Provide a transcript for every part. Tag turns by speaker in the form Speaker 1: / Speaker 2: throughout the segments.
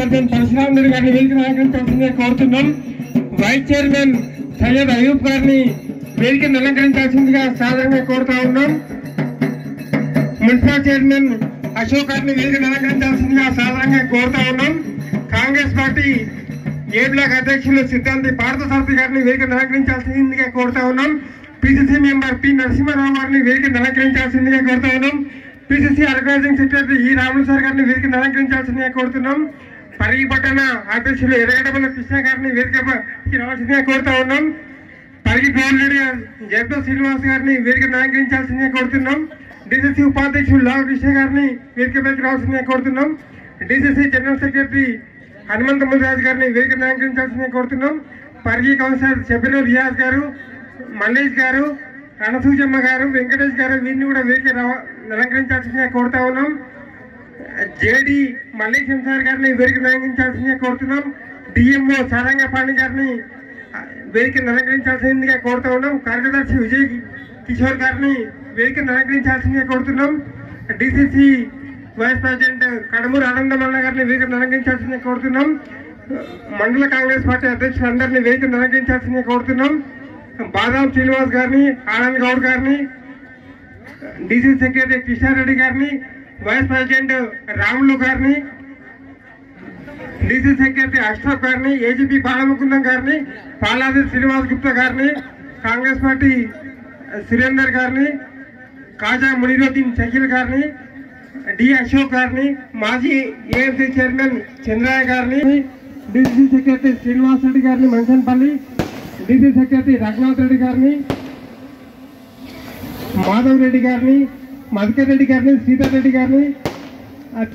Speaker 1: Chairman Parashuram Reddy గారిని వేదిక అలంకరించాల్సిందిగా కోరుతున్నాం. వైస్ చైర్మన్ సయ్యద్ అయూబ్ గారిని వేదికను అలంకరించాల్సిందిగా సాధారణంగా కోరుతా ఉన్నాం. మున్సిపల్ చైర్మన్ అశోక్ గారిని వేదికను అలంకరించాల్సిందిగా సాధారణంగా కోరుతా ఉన్నాం. కాంగ్రెస్ పార్టీ ఏ బ్లాక్ అధ్యక్షులు సిద్ధాంతి పార్థసారథి గారిని వేదికను అలంకరించాల్సిందిగా కోరుతా ఉన్నాం. పిసిసి మెంబర్ పి నరసింహారావు గారిని వేదికను అలంకరించాల్సిందిగా కోరుతా ఉన్నాం. పిసిసి ఆర్గనైజింగ్ సెక్రటరీ ఈ రాములు సార్ గారిని వేదికను అలంకరించాల్సిందిగా కోరుతున్నాం. పరిగి పట్టణ అధ్యక్షులు ఎర్రగడ్డపల్లి కృష్ణ గారిని వేదికకి రావాల్సిందిగా కోరుతా ఉన్నాం. పరిగి గోల్ లీడర్ జగ్దో శ్రీనివాస్ గారిని వేదికను అలంకరించాల్సిందిగా కోరుతున్నాం. డిసిసి ఉపాధ్యక్షులు లాల్ కృష్ణ గారిని వేదికపైకి రావాల్సిందిగా కోరుతున్నాం. DCC general secretary Hanumantha Mudiraj గారిని వేదికను అలంకరించాల్సిందిగా కోరుతున్నాం. పరిగి కౌన్సిలర్ షబీర్ రియాజ్ గారు, మల్లేష్ గారు, రణసూజమ్మ గారు, వెంకటేష్ గారు వీరిని కూడా వేదిక అలంకరించాల్సిందిగా కోరుతా ఉన్నాం. జేడి మల్లేశం సార్ గారిని వేదికను అలంకరించాల్సిందిగా కోరుతున్నాం. డిఎంఓ సారంగపాణి గారిని వేదికను అలంకరించాల్సిందిగా కోరుతా ఉన్నాం. కార్యదర్శి విజయ్ కిషోర్ గారిని వేదికను అలంకరించాల్సిందిగా కోరుతున్నాం. డిసిసి వైస్ ప్రెసిడెంట్ కడమూరు ఆనందమల్ల గారిని వేదికను అలంకరించాల్సిందిగా కోరుతున్నాం. మండల కాంగ్రెస్ పార్టీ అధ్యక్షులందరినీ వేదికను అలంకరించాల్సిందిగా కోరుతున్నాం. బాదాం శ్రీనివాస్ గారిని, ఆనంద్ గౌడ్ గారిని, డిసిసి సెక్రటరీ కిషారెడ్డి గారిని, వైస్ ప్రెసిడెంట్ రాములు గారిని, డిసిసి సెక్రటరీ అష్రఫ్ గారిని, ఏజీపీ బాలముకుందం గారిని, పాలాది శ్రీనివాస్ గుప్తా గారిని, కాంగ్రెస్ పార్టీ సురేందర్ గారిని, కాజా మునీరుద్దీన్ షకీల్ గారిని, డి అశోక్ గారిని, మాజీ ఏఎంసీ చైర్మన్ చంద్రయ్య గారిని, డిసిసి సెక్రటరీ శ్రీనివాస్ రెడ్డి గారిని మంచన్పల్లి, డిసిసి సెక్రటరీ రఘునాథ్ రెడ్డి గారిని, మాధవ్ రెడ్డి గారిని, మధుకర్ రెడ్డి గారిని, సీతారెడ్డి రెడ్డి గారిని,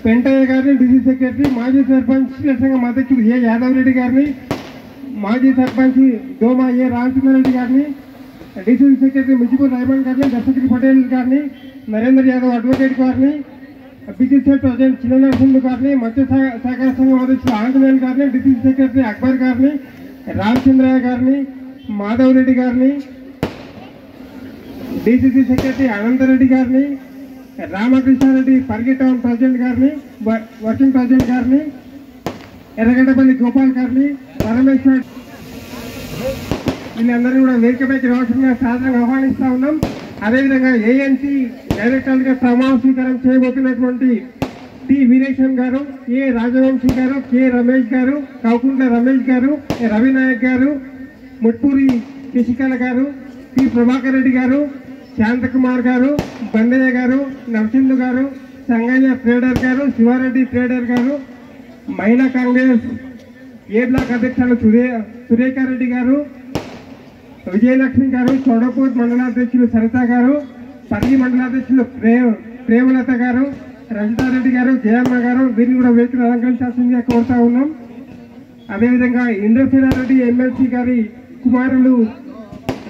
Speaker 1: పెంటయ్య గారిని, డిసిసి సెక్రటరీ మాజీ సర్పంచ్ సంఘం అధ్యక్షుడు ఏ యాదవ్ రెడ్డి గారిని, మాజీ సర్పంచ్ దోమా ఏ రామచంద్రారెడ్డి గారిని, డిసిసి సెక్రటరీ ముజిబుర్ రెహమాన్ గారిని, దశరథ్ పటేల్ గారిని, నరేందర్ యాదవ్ అడ్వకేట్ గారిని, బిసిసిఎల్ ప్రెసిడెంట్ చిన్న నరసింహ గారిని, మత్స్య సహకార సంఘం అధ్యక్షుడు ఆంజనేయులు గారిని, డిసిసి సెక్రటరీ అక్బర్ గారిని, రామచంద్రయ్య గారిని, మాధవ్ రెడ్డి గారిని, డిసిసి సెక్రటరీ అనంతరెడ్డి గారిని, రామకృష్ణారెడ్డి పరిగి టౌన్ ప్రెసిడెంట్ గారిని, వర్కింగ్ ప్రెసిడెంట్ గారిని, ఎర్రగడ్డపల్లి గోపాల్ గారిని, పరమేశ్వర్ వీళ్ళందరూ కూడా వేదికపైకి రావాల్సిందిగా సాధారణంగా ఆహ్వానిస్తా ఉన్నాం. అదేవిధంగా ఏఎన్సీ డైరెక్టర్గా ప్రమాణ స్వీకారం చేయబోతున్నటువంటి టి వీరేశం గారు, ఏ రాజవంశీ గారు, కె రమేష్ గారు, కౌకుంట్ల రమేష్ గారు, రవినాయక్ గారు, ముట్పూరి శశికళ గారు, పి ప్రభాకర్ రెడ్డి గారు, శాంతకుమార్ గారు, బండయ్య గారు, నరసింహు గారు, సంగయ్య ట్రేడర్ గారు, శివారెడ్డి ట్రేడర్ గారు, మహిళా కాంగ్రెస్ ఏ బ్లాక్ అధ్యక్షులు సురేఖారెడ్డి గారు, విజయలక్ష్మి గారు, చౌడపూర్ మండలాధ్యక్షులు సరిత గారు, పరిగి మండలాధ్యక్షులు ప్రేమలత గారు, రజితారెడ్డి గారు, జయమ్మ గారు వీరిని కూడా వేదికను అలంకరించాల్సిందిగా కోరుతా ఉన్నాం. అదేవిధంగా ఇంద్రసేనారెడ్డి ఎమ్మెల్సీ గారి కుమారులు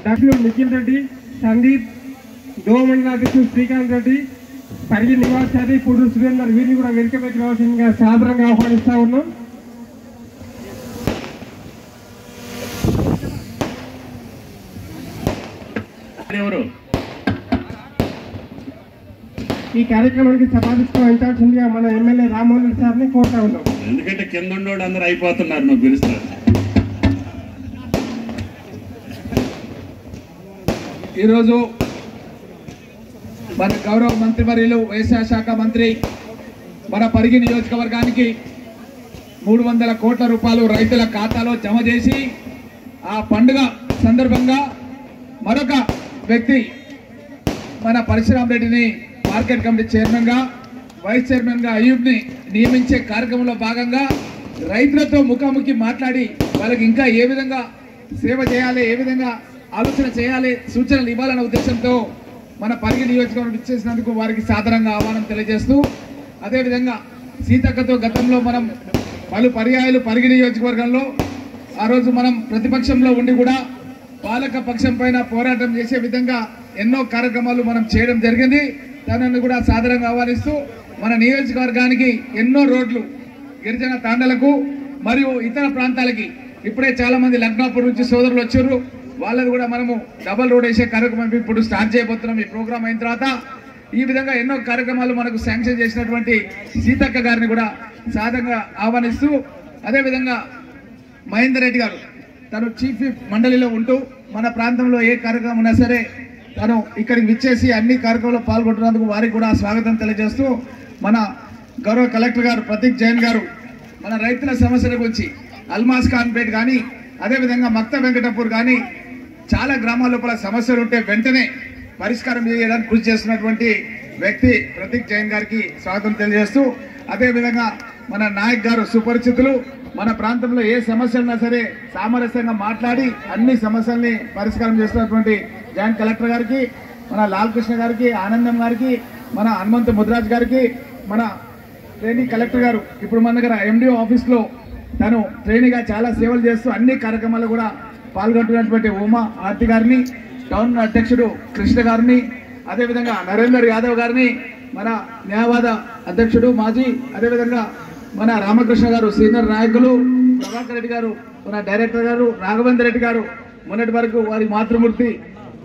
Speaker 1: డాక్టర్ నిఖిల్ రెడ్డి, సందీప్, దోమ మండలాధ్యక్షులు శ్రీకాంత్ రెడ్డి, పరిగి నివాసారి, పుడు సురేందర్ వీరిని కూడా వేదికపైకి రావాల్సిందిగా సాదరంగా ఆహ్వానిస్తా ఉన్నాం. ఈ కార్యక్రమానికి సభాధిష్ఠం వహించాల్సిందిగా మన ఎమ్మెల్యే రామ్మోహన్ రెడ్డి సార్ని కోరుతా ఉన్నాం.
Speaker 2: ఎందుకంటే కింద ఉండేవాడు అందరూ అయిపోతున్నారు, నాకు పిలుస్తారు.
Speaker 3: ఈరోజు మన గౌరవ మంత్రివర్యులు వ్యవసాయ శాఖ మంత్రి మన పరిగి నియోజకవర్గానికి 300 కోట్ల రూపాయలు రైతుల ఖాతాలో జమ చేసి ఆ పండుగ సందర్భంగా మరొక వ్యక్తి మన పరశురామ్ రెడ్డిని మార్కెట్ కమిటీ చైర్మన్గా, వైస్ చైర్మన్గా అయ్యూబ్ని నియమించే కార్యక్రమంలో భాగంగా రైతులతో ముఖాముఖి మాట్లాడి వాళ్ళకి ఇంకా ఏ విధంగా సేవ చేయాలి, ఏ విధంగా ఆలోచన చేయాలి, సూచనలు ఇవ్వాలనే ఉద్దేశంతో మన పరిగి నియోజకవర్గం ఇచ్చేసినందుకు వారికి సాదరంగా ఆహ్వానం తెలియజేస్తూ, అదేవిధంగా సీతక్కతో గతంలో మనం పలు పర్యాయాలు పరిగి నియోజకవర్గంలో ఆ రోజు మనం ప్రతిపక్షంలో ఉండి కూడా పాలక పక్షం పైన పోరాటం చేసే విధంగా ఎన్నో కార్యక్రమాలు మనం చేయడం జరిగింది. తనను కూడా సాదరంగా ఆహ్వానిస్తూ మన నియోజకవర్గానికి ఎన్నో రోడ్లు గిరిజన తాండలకు మరియు ఇతర ప్రాంతాలకి ఇప్పుడే చాలా మంది లక్నాపూర్ నుంచి సోదరులు వచ్చారు. వాళ్ళది కూడా మనము డబల్ రోడ్ వేసే కార్యక్రమం ఇప్పుడు స్టార్ట్ చేయబోతున్నాం. ఈ ప్రోగ్రామ్ అయిన తర్వాత ఈ విధంగా ఎన్నో కార్యక్రమాలు మనకు శాంక్షన్ చేసినటువంటి సీతక్క గారిని కూడా సాధారణంగా ఆహ్వానిస్తూ, అదేవిధంగా మహేందర్ రెడ్డి గారు తను చీఫ్ విప్ మండలిలో ఉంటూ మన ప్రాంతంలో ఏ కార్యక్రమం ఉన్నా సరే తను ఇక్కడికి విచ్చేసి అన్ని కార్యక్రమాల్లో పాల్గొంటున్నందుకు వారికి కూడా స్వాగతం తెలియజేస్తూ, మన గౌరవ కలెక్టర్ గారు ప్రతీక్ జైన్ గారు మన రైతుల సమస్యల గురించి అల్మాస్ ఖాన్పేట్ కానీ అదేవిధంగా మక్త వెంకటపూర్ కానీ చాలా గ్రామాల లోపల సమస్యలు ఉంటే వెంటనే పరిష్కారం చేయడానికి కృషి చేస్తున్నటువంటి వ్యక్తి ప్రతీక్ జైన్ గారికి స్వాగతం తెలియజేస్తూ, అదేవిధంగా మన నాయక్ గారు సుపరిచితులు, మన ప్రాంతంలో ఏ సమస్యలున్నా సరే సామరస్యంగా మాట్లాడి అన్ని సమస్యల్ని పరిష్కారం చేస్తున్నటువంటి జాయింట్ కలెక్టర్ గారికి, మన లాల్ కృష్ణ గారికి, ఆనందం గారికి, మన హనుమంతు ముద్రాజ్ గారికి, మన ట్రైనింగ్ కలెక్టర్ గారు ఇప్పుడు మన దగ్గర ఎండిఓ ఆఫీస్లో తను ట్రైనింగ్గా చాలా సేవలు చేస్తూ అన్ని కార్యక్రమాలు కూడా పాల్గొంటున్నటువంటి ఉమా ఆర్తి గారిని, టౌన్ అధ్యక్షుడు కృష్ణ గారిని, అదేవిధంగా నరేందర్ యాదవ్ గారిని, మన న్యాయవాద అధ్యక్షుడు మాజీ, అదేవిధంగా మన రామకృష్ణ గారు సీనియర్ నాయకులు, ప్రభాకర్ రెడ్డి గారు మన డైరెక్టర్ గారు, రాఘవేంద్ర రెడ్డి గారు మొన్నటి వరకు వారి మాతృమూర్తి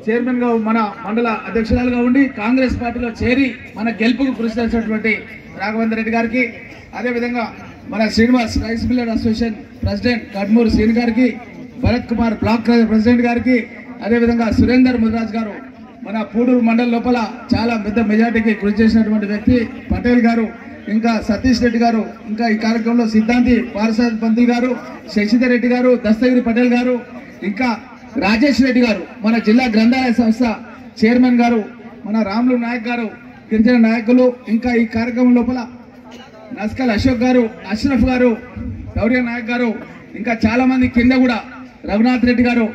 Speaker 3: చైర్మన్ గా మన మండల అధ్యక్షురాలుగా ఉండి కాంగ్రెస్ పార్టీలో చేరి మన గెలుపుకు కృషి చేసినటువంటి రాఘవేంద్ర రెడ్డి గారికి, అదేవిధంగా మన Srinivas rice miller association president Kadmuru Srini గారికి, భరత్ కుమార్ బ్లాక్ ప్రెసిడెంట్ గారికి, అదేవిధంగా సురేందర్ ముద్రాజ్ గారు మన పూడూరు మండల లోపల చాలా పెద్ద మెజార్టీకి కృషి చేసినటువంటి వ్యక్తి పటేల్ గారు, ఇంకా సతీష్ రెడ్డి గారు, ఇంకా ఈ కార్యక్రమంలో సిద్ధాంతి పారసాద్ పంతులు గారు, శశిధర్ రెడ్డి గారు, దస్తగిరి పటేల్ గారు, ఇంకా రాజేష్ రెడ్డి గారు మన జిల్లా గ్రంథాలయ సంస్థ చైర్మన్ గారు, మన రాములు నాయక్ గారు గిరిజన నాయకులు, ఇంకా ఈ కార్యక్రమం లోపల నస్కల్ అశోక్ గారు, అష్రఫ్ గారు, గౌరీ నాయక్ గారు, ఇంకా చాలా మంది కింద కూడా రఘునాథ్ రెడ్డి గారు,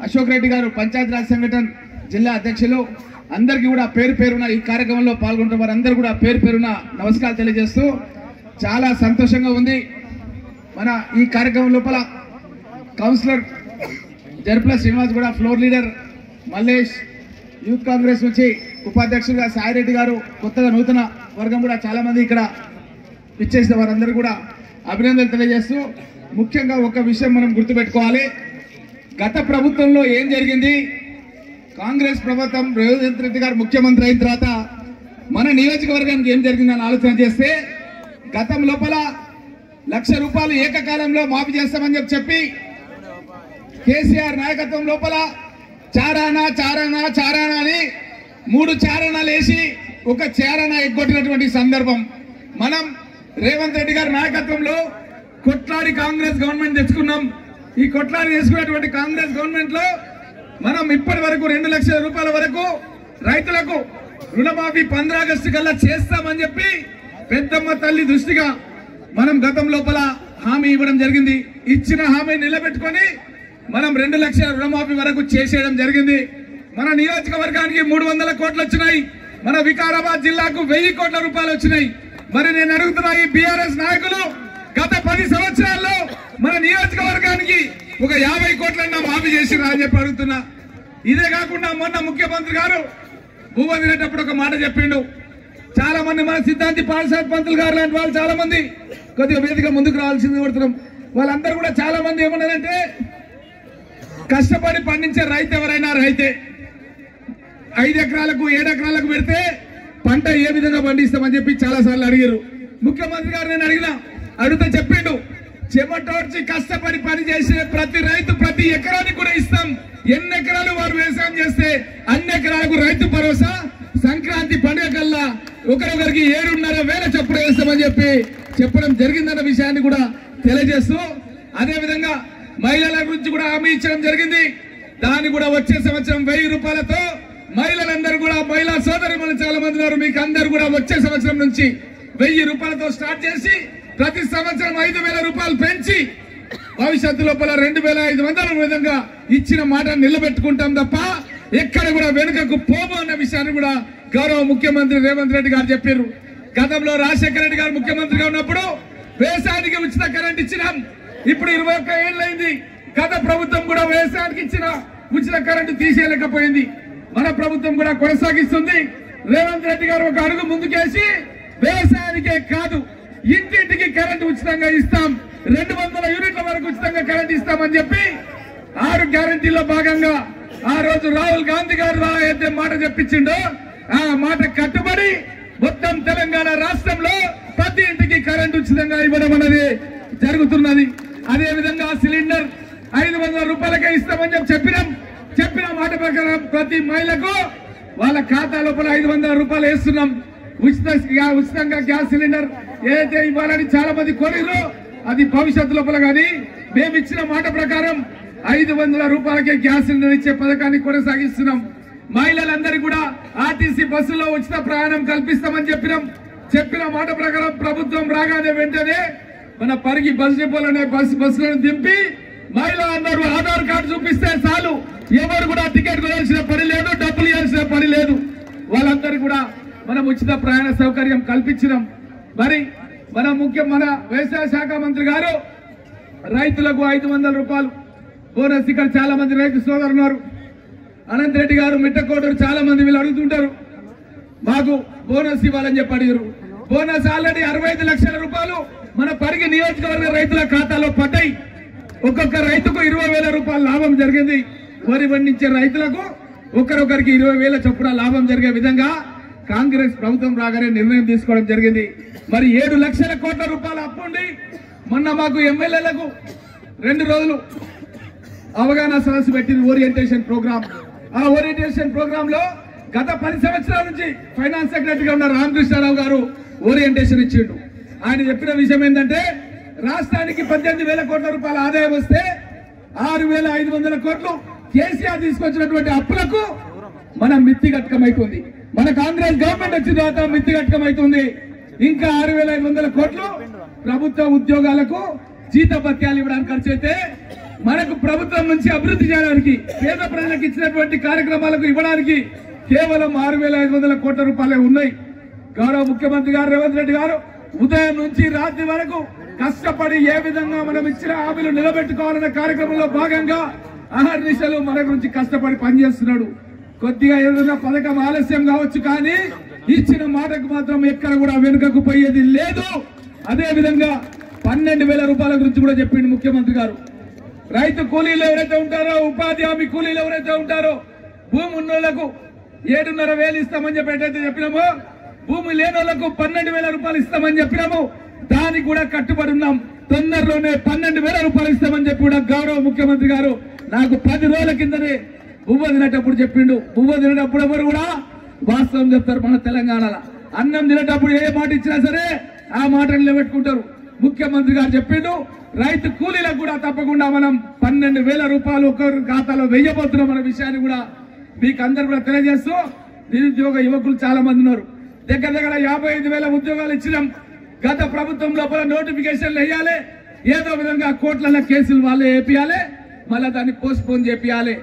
Speaker 3: అశోక్ రెడ్డి గారు పంచాయతీరాజ్ సంఘటన జిల్లా అధ్యక్షులు, అందరికీ కూడా పేరు పేరున ఈ కార్యక్రమంలో పాల్గొంటున్న వారందరూ కూడా పేరు పేరున నమస్కారాలు తెలియజేస్తూ చాలా సంతోషంగా ఉంది. మన ఈ కార్యక్రమం లోపల కౌన్సిలర్ జర్ప్ల శ్రీనివాస్ కూడా floor leader Mallesh, youth Congress నుంచి ఉపాధ్యక్షులుగా సాయిరెడ్డి గారు, కొత్తగా నూతన వర్గం కూడా చాలా మంది ఇక్కడ ఇచ్చేసిన వారందరూ కూడా అభినందనలు తెలియజేస్తూ, ముఖ్యంగా ఒక విషయం మనం గుర్తుపెట్టుకోవాలి. గత ప్రభుత్వంలో ఏం జరిగింది, కాంగ్రెస్ ప్రభుత్వం రేవంత్ రెడ్డి గారు ముఖ్యమంత్రి అయిన తర్వాత మన నియోజకవర్గానికి ఏం జరిగిందని ఆలోచన చేస్తే, గతం లోపల 1,00,000 రూపాయలు ఏకకాలంలో మాఫీ చేస్తామని చెప్పి కేసీఆర్ నాయకత్వం లోపల చారానా చారానా చారానా అని 3 చారణాలు వేసి ఒక చారానా ఎగ్గొట్టినటువంటి సందర్భం. మనం రేవంత్ రెడ్డి గారి నాయకత్వంలో కొట్లాడి కాంగ్రెస్ గవర్నమెంట్ తెచ్చుకున్నాం. ఈ కొట్లాడి చేసుకున్నటువంటి కాంగ్రెస్ గవర్నమెంట్ లో మనం ఇప్పటి వరకు 2,00,000 రూపాయల వరకు రైతులకు రుణమాఫీ 15 ఆగస్టు కల్లా చేస్తామని చెప్పి పెద్దమ్మ తల్లి దృష్టిగా మనం గతం లోపల హామీ ఇవ్వడం జరిగింది. ఇచ్చిన హామీ నిలబెట్టుకొని మనం 2,00,000 రుణమాఫీ వరకు చేసేయడం జరిగింది. మన నియోజకవర్గానికి 300 కోట్లు వచ్చినాయి. మన వికారాబాద్ జిల్లాకు 1000 కోట్ల రూపాయలు వచ్చినాయి. మరి నేను అడుగుతున్నా, ఈ బీఆర్ఎస్ నాయకులు గత 10 సంవత్సరాల్లో మన నియోజకవర్గానికి ఒక 50 కోట్లన్నా మాఫీ చేసిరా అని చెప్పి అడుగుతున్నా. ఇదే కాకుండా మొన్న ముఖ్యమంత్రి గారు భూవదినేటప్పుడు ఒక మాట చెప్పిండు. చాలా మంది మన సిద్ధాంతి పారసాద్ పంతులు గారు లాంటి వాళ్ళు చాలా మంది కొద్దిగా వేదిక ముందుకు రావాల్సింది కోరుతున్నాం. వాళ్ళందరూ కూడా చాలా మంది ఏమన్నారంటే, కష్టపడి పండించే రైతు ఎవరైనా రైతే, 5 ఎకరాలకు 7 ఎకరాలకు పెడితే పంట ఏ విధంగా పండిస్తామని చెప్పి చాలా సార్లు అడిగారు. ముఖ్యమంత్రి గారు నేను అడిగితే చెప్పిండు, చెమటోడ్చి కష్టపడి పని చేసే ప్రతి రైతు ప్రతి ఎకరానికి కూడా ఇస్తాం. ఎన్ని ఎకరాలు వారు వ్యవసాయం చేస్తే అన్ని ఎకరాలకు రైతు భరోసా, సంక్రాంతి పండుగ కల్లా ఒకరొకరికి 7,500 చొప్పున వేస్తామని చెప్పి చెప్పడం జరిగిందన్న విషయాన్ని కూడా తెలియజేస్తూ, అదే విధంగా మహిళల గురించి కూడా హామీ ఇచ్చడం జరిగింది. దాన్ని కూడా వచ్చే సంవత్సరం 1000 రూపాయలతో మహిళలందరూ కూడా, మహిళా సోదరులు చాలా మంది ఉన్నారు, మీకు అందరూ కూడా వచ్చే సంవత్సరం నుంచి 1000 రూపాయలతో స్టార్ట్ చేసి ప్రతి సంవత్సరం 5,000 రూపాయలు పెంచి భవిష్యత్తు లోపల 2,500 విధంగా ఇచ్చిన మాట నిలబెట్టుకుంటాం తప్ప ఎక్కడ కూడా వెనుకకు పోము అన్న విషయాన్ని కూడా గౌరవ ముఖ్యమంత్రి రేవంత్ రెడ్డి గారు చెప్పారు. గతంలో రాజశేఖర రెడ్డి గారు ముఖ్యమంత్రిగా ఉన్నప్పుడు వ్యవసాయానికి ఉచిత కరెంట్ ఇచ్చినాం. ఇప్పుడు 21 ఏళ్ళైంది. గత ప్రభుత్వం కూడా వ్యవసాయానికి ఇచ్చిన ఉచిత కరెంటు తీసేయలేకపోయింది. మన ప్రభుత్వం కూడా కొనసాగిస్తుంది. రేవంత్ రెడ్డి గారు ఒక అడుగు ముందుకేసి వ్యవసాయానికే కాదు ఇంటింటికి కరెంటు ఉచితంగా ఇస్తాం, 200 యూనిట్ల వరకు ఉచితంగా కరెంట్ ఇస్తామని చెప్పి 6 గ్యారంటీలో భాగంగా ఆ రోజు రాహుల్ గాంధీ గారు అయితే మాట చెప్పించిండో ఆ మాట కట్టుబడి మొత్తం తెలంగాణ రాష్ట్రంలో ప్రతి ఇంటికి కరెంట్ ఉచితంగా ఇవ్వడం అనేది జరుగుతున్నది. అదే విధంగా సిలిండర్ 500 రూపాయలకే ఇస్తామని చెప్పిన మాట ప్రకారం ప్రతి మహిళకు వాళ్ళ ఖాతా లోపల 500 రూపాయలు వేస్తున్నాం. ఉచితంగా గ్యాస్ సిలిండర్ ఏదైతే ఇవ్వాలని చాలా మంది కోరిరో అది భవిష్యత్తు లోపల కానీ మేము ఇచ్చిన మాట ప్రకారం 500 రూపాయలకే గ్యాస్ సిలిండర్ ఇచ్చే పథకాన్ని కొనసాగిస్తున్నాం. మహిళలందరికీ కూడా ఆర్టీసీ బస్సులో ఉచిత ప్రయాణం కల్పిస్తామని చెప్పిన మాట ప్రకారం ప్రభుత్వం రాగానే వెంటనే మన పరిగి బస్ డిపోలోనే బస్సులను దింపి మహిళలందరూ ఆధార్ కార్డు చూపిస్తే చాలు, ఎవరు కూడా టికెట్ కొనాల్సిన పని లేదు, డబ్బులు ఇవ్వాల్సిన పని లేదు. వాళ్ళందరికీ కూడా మనం ఉచిత ప్రయాణ సౌకర్యం కల్పించినాం. మరి మన వ్యవసాయ శాఖ మంత్రి గారు రైతులకు 500 రూపాయలు బోనస్. ఇక్కడ చాలా మంది రైతు సోదరులు ఉన్నారు. అనంత్ రెడ్డి గారు మిట్టకోటూరు చాలా మంది వీళ్ళు అడుగుతుంటారు మాకు బోనస్ ఇవ్వాలని చెప్పి అడిగారు. బోనస్ ఆల్రెడీ 65 లక్షల రూపాయలు మన పరిగి నియోజకవర్గ రైతుల ఖాతాలో పడ్డాయి. ఒక్కొక్క రైతుకు 20,000 రూపాయల లాభం జరిగింది. వరి పండించే రైతులకు ఒక్కరొకరికి 20,000 చొప్పున లాభం జరిగే విధంగా కాంగ్రెస్ ప్రభుత్వం రాగానే నిర్ణయం తీసుకోవడం జరిగింది. మరి 7 లక్షల కోట్ల రూపాయల అప్పుండి మొన్న మాకు ఎమ్మెల్యేలకు 2 రోజులు అవగాహన సదస్సు పెట్టింది ఓరియంటేషన్ ప్రోగ్రామ్. ఆ ఓరియంటేషన్ ప్రోగ్రామ్ లో గత 10 సంవత్సరాల నుంచి ఫైనాన్స్ సెక్రటరీగా ఉన్న రామకృష్ణారావు గారు ఓరియంటేషన్ ఇచ్చిండు. ఆయన చెప్పిన విషయం ఏంటంటే రాష్ట్రానికి 18,000 కోట్ల రూపాయల ఆదాయం వస్తే 6,500 కోట్లు కేసీఆర్ తీసుకొచ్చినటువంటి అప్పులకు మనం మిత్తిగట్టకమైతుంది. మన కాంగ్రెస్ గవర్నమెంట్ వచ్చిన తర్వాత మిత్తిగట్టకమైతుంది. ఇంకా 6,500 కోట్లు ప్రభుత్వ ఉద్యోగాలకు జీతభత్యాలు ఇవ్వడానికి ఖర్చు అయితే మనకు ప్రభుత్వం నుంచి అభివృద్ధి చేయడానికి పేద ప్రజలకు ఇచ్చినటువంటి కార్యక్రమాలకు ఇవ్వడానికి కేవలం 6,500 కోట్ల రూపాయలే ఉన్నాయి. గౌరవ ముఖ్యమంత్రి గారు రేవంత్ రెడ్డి గారు ఉదయం నుంచి రాత్రి వరకు కష్టపడి ఏ విధంగా మనం ఇచ్చిన హామీలు నిలబెట్టుకోవాలన్న కార్యక్రమంలో భాగంగా అహర్నిశలు మన గురించి కష్టపడి పనిచేస్తున్నాడు. కొద్దిగా ఏదైనా పథకం ఆలస్యం కావచ్చు కానీ ఇచ్చిన మాటకు మాత్రం ఎక్కడ కూడా వెనుకకు పోయేది లేదు. అదే విధంగా 12,000 రూపాయల గురించి కూడా చెప్పిండు ముఖ్యమంత్రి గారు. రైతు కూలీలు ఎవరైతే ఉంటారో, ఉపాధి హామీ కూలీలు ఎవరైతే ఉంటారో, భూమి ఉన్నోళ్లకు 7,500 ఇస్తామని చెప్పి ఎట్టయితే చెప్పినామో, భూమి లేనోళ్లకు 12,000 రూపాయలు ఇస్తామని చెప్పినాము. దానికి కూడా కట్టుబడి ఉన్నాం. తొందరలోనే 12,000 రూపాయలు ఇస్తామని చెప్పి కూడా గౌరవ ముఖ్యమంత్రి గారు నాకు 10 రోజుల కిందనే బువ్వ తినేటప్పుడు చెప్పిండు. బువ్వ తినేటప్పుడు ఎవరు కూడా వాస్తవం చెప్తారు. మన తెలంగాణలో అన్నం తినేటప్పుడు ఏ మాట ఇచ్చినా సరే ఆ మాటను నిలబెట్టుకుంటారు. ముఖ్యమంత్రి గారు చెప్పిండు రైతు కూలీలకు కూడా తప్పకుండా మనం 12,000 రూపాయలు ఒక్కొక్కరి ఖాతాలో వేయబోతున్నాం అనే విషయాన్ని కూడా మీకు అందరు కూడా తెలియజేస్తూ, నిరుద్యోగ యువకులు చాలా మంది ఉన్నారు. దగ్గర 55,000 ఉద్యోగాలు ఇచ్చినాం. గత ప్రభుత్వం లోపల నోటిఫికేషన్లు వేయాలి, ఏదో విధంగా కోట్ల కేసులు వాళ్ళే వేపియాలి, మళ్ళా దాన్ని పోస్ట్ పోన్ చేపియాలి.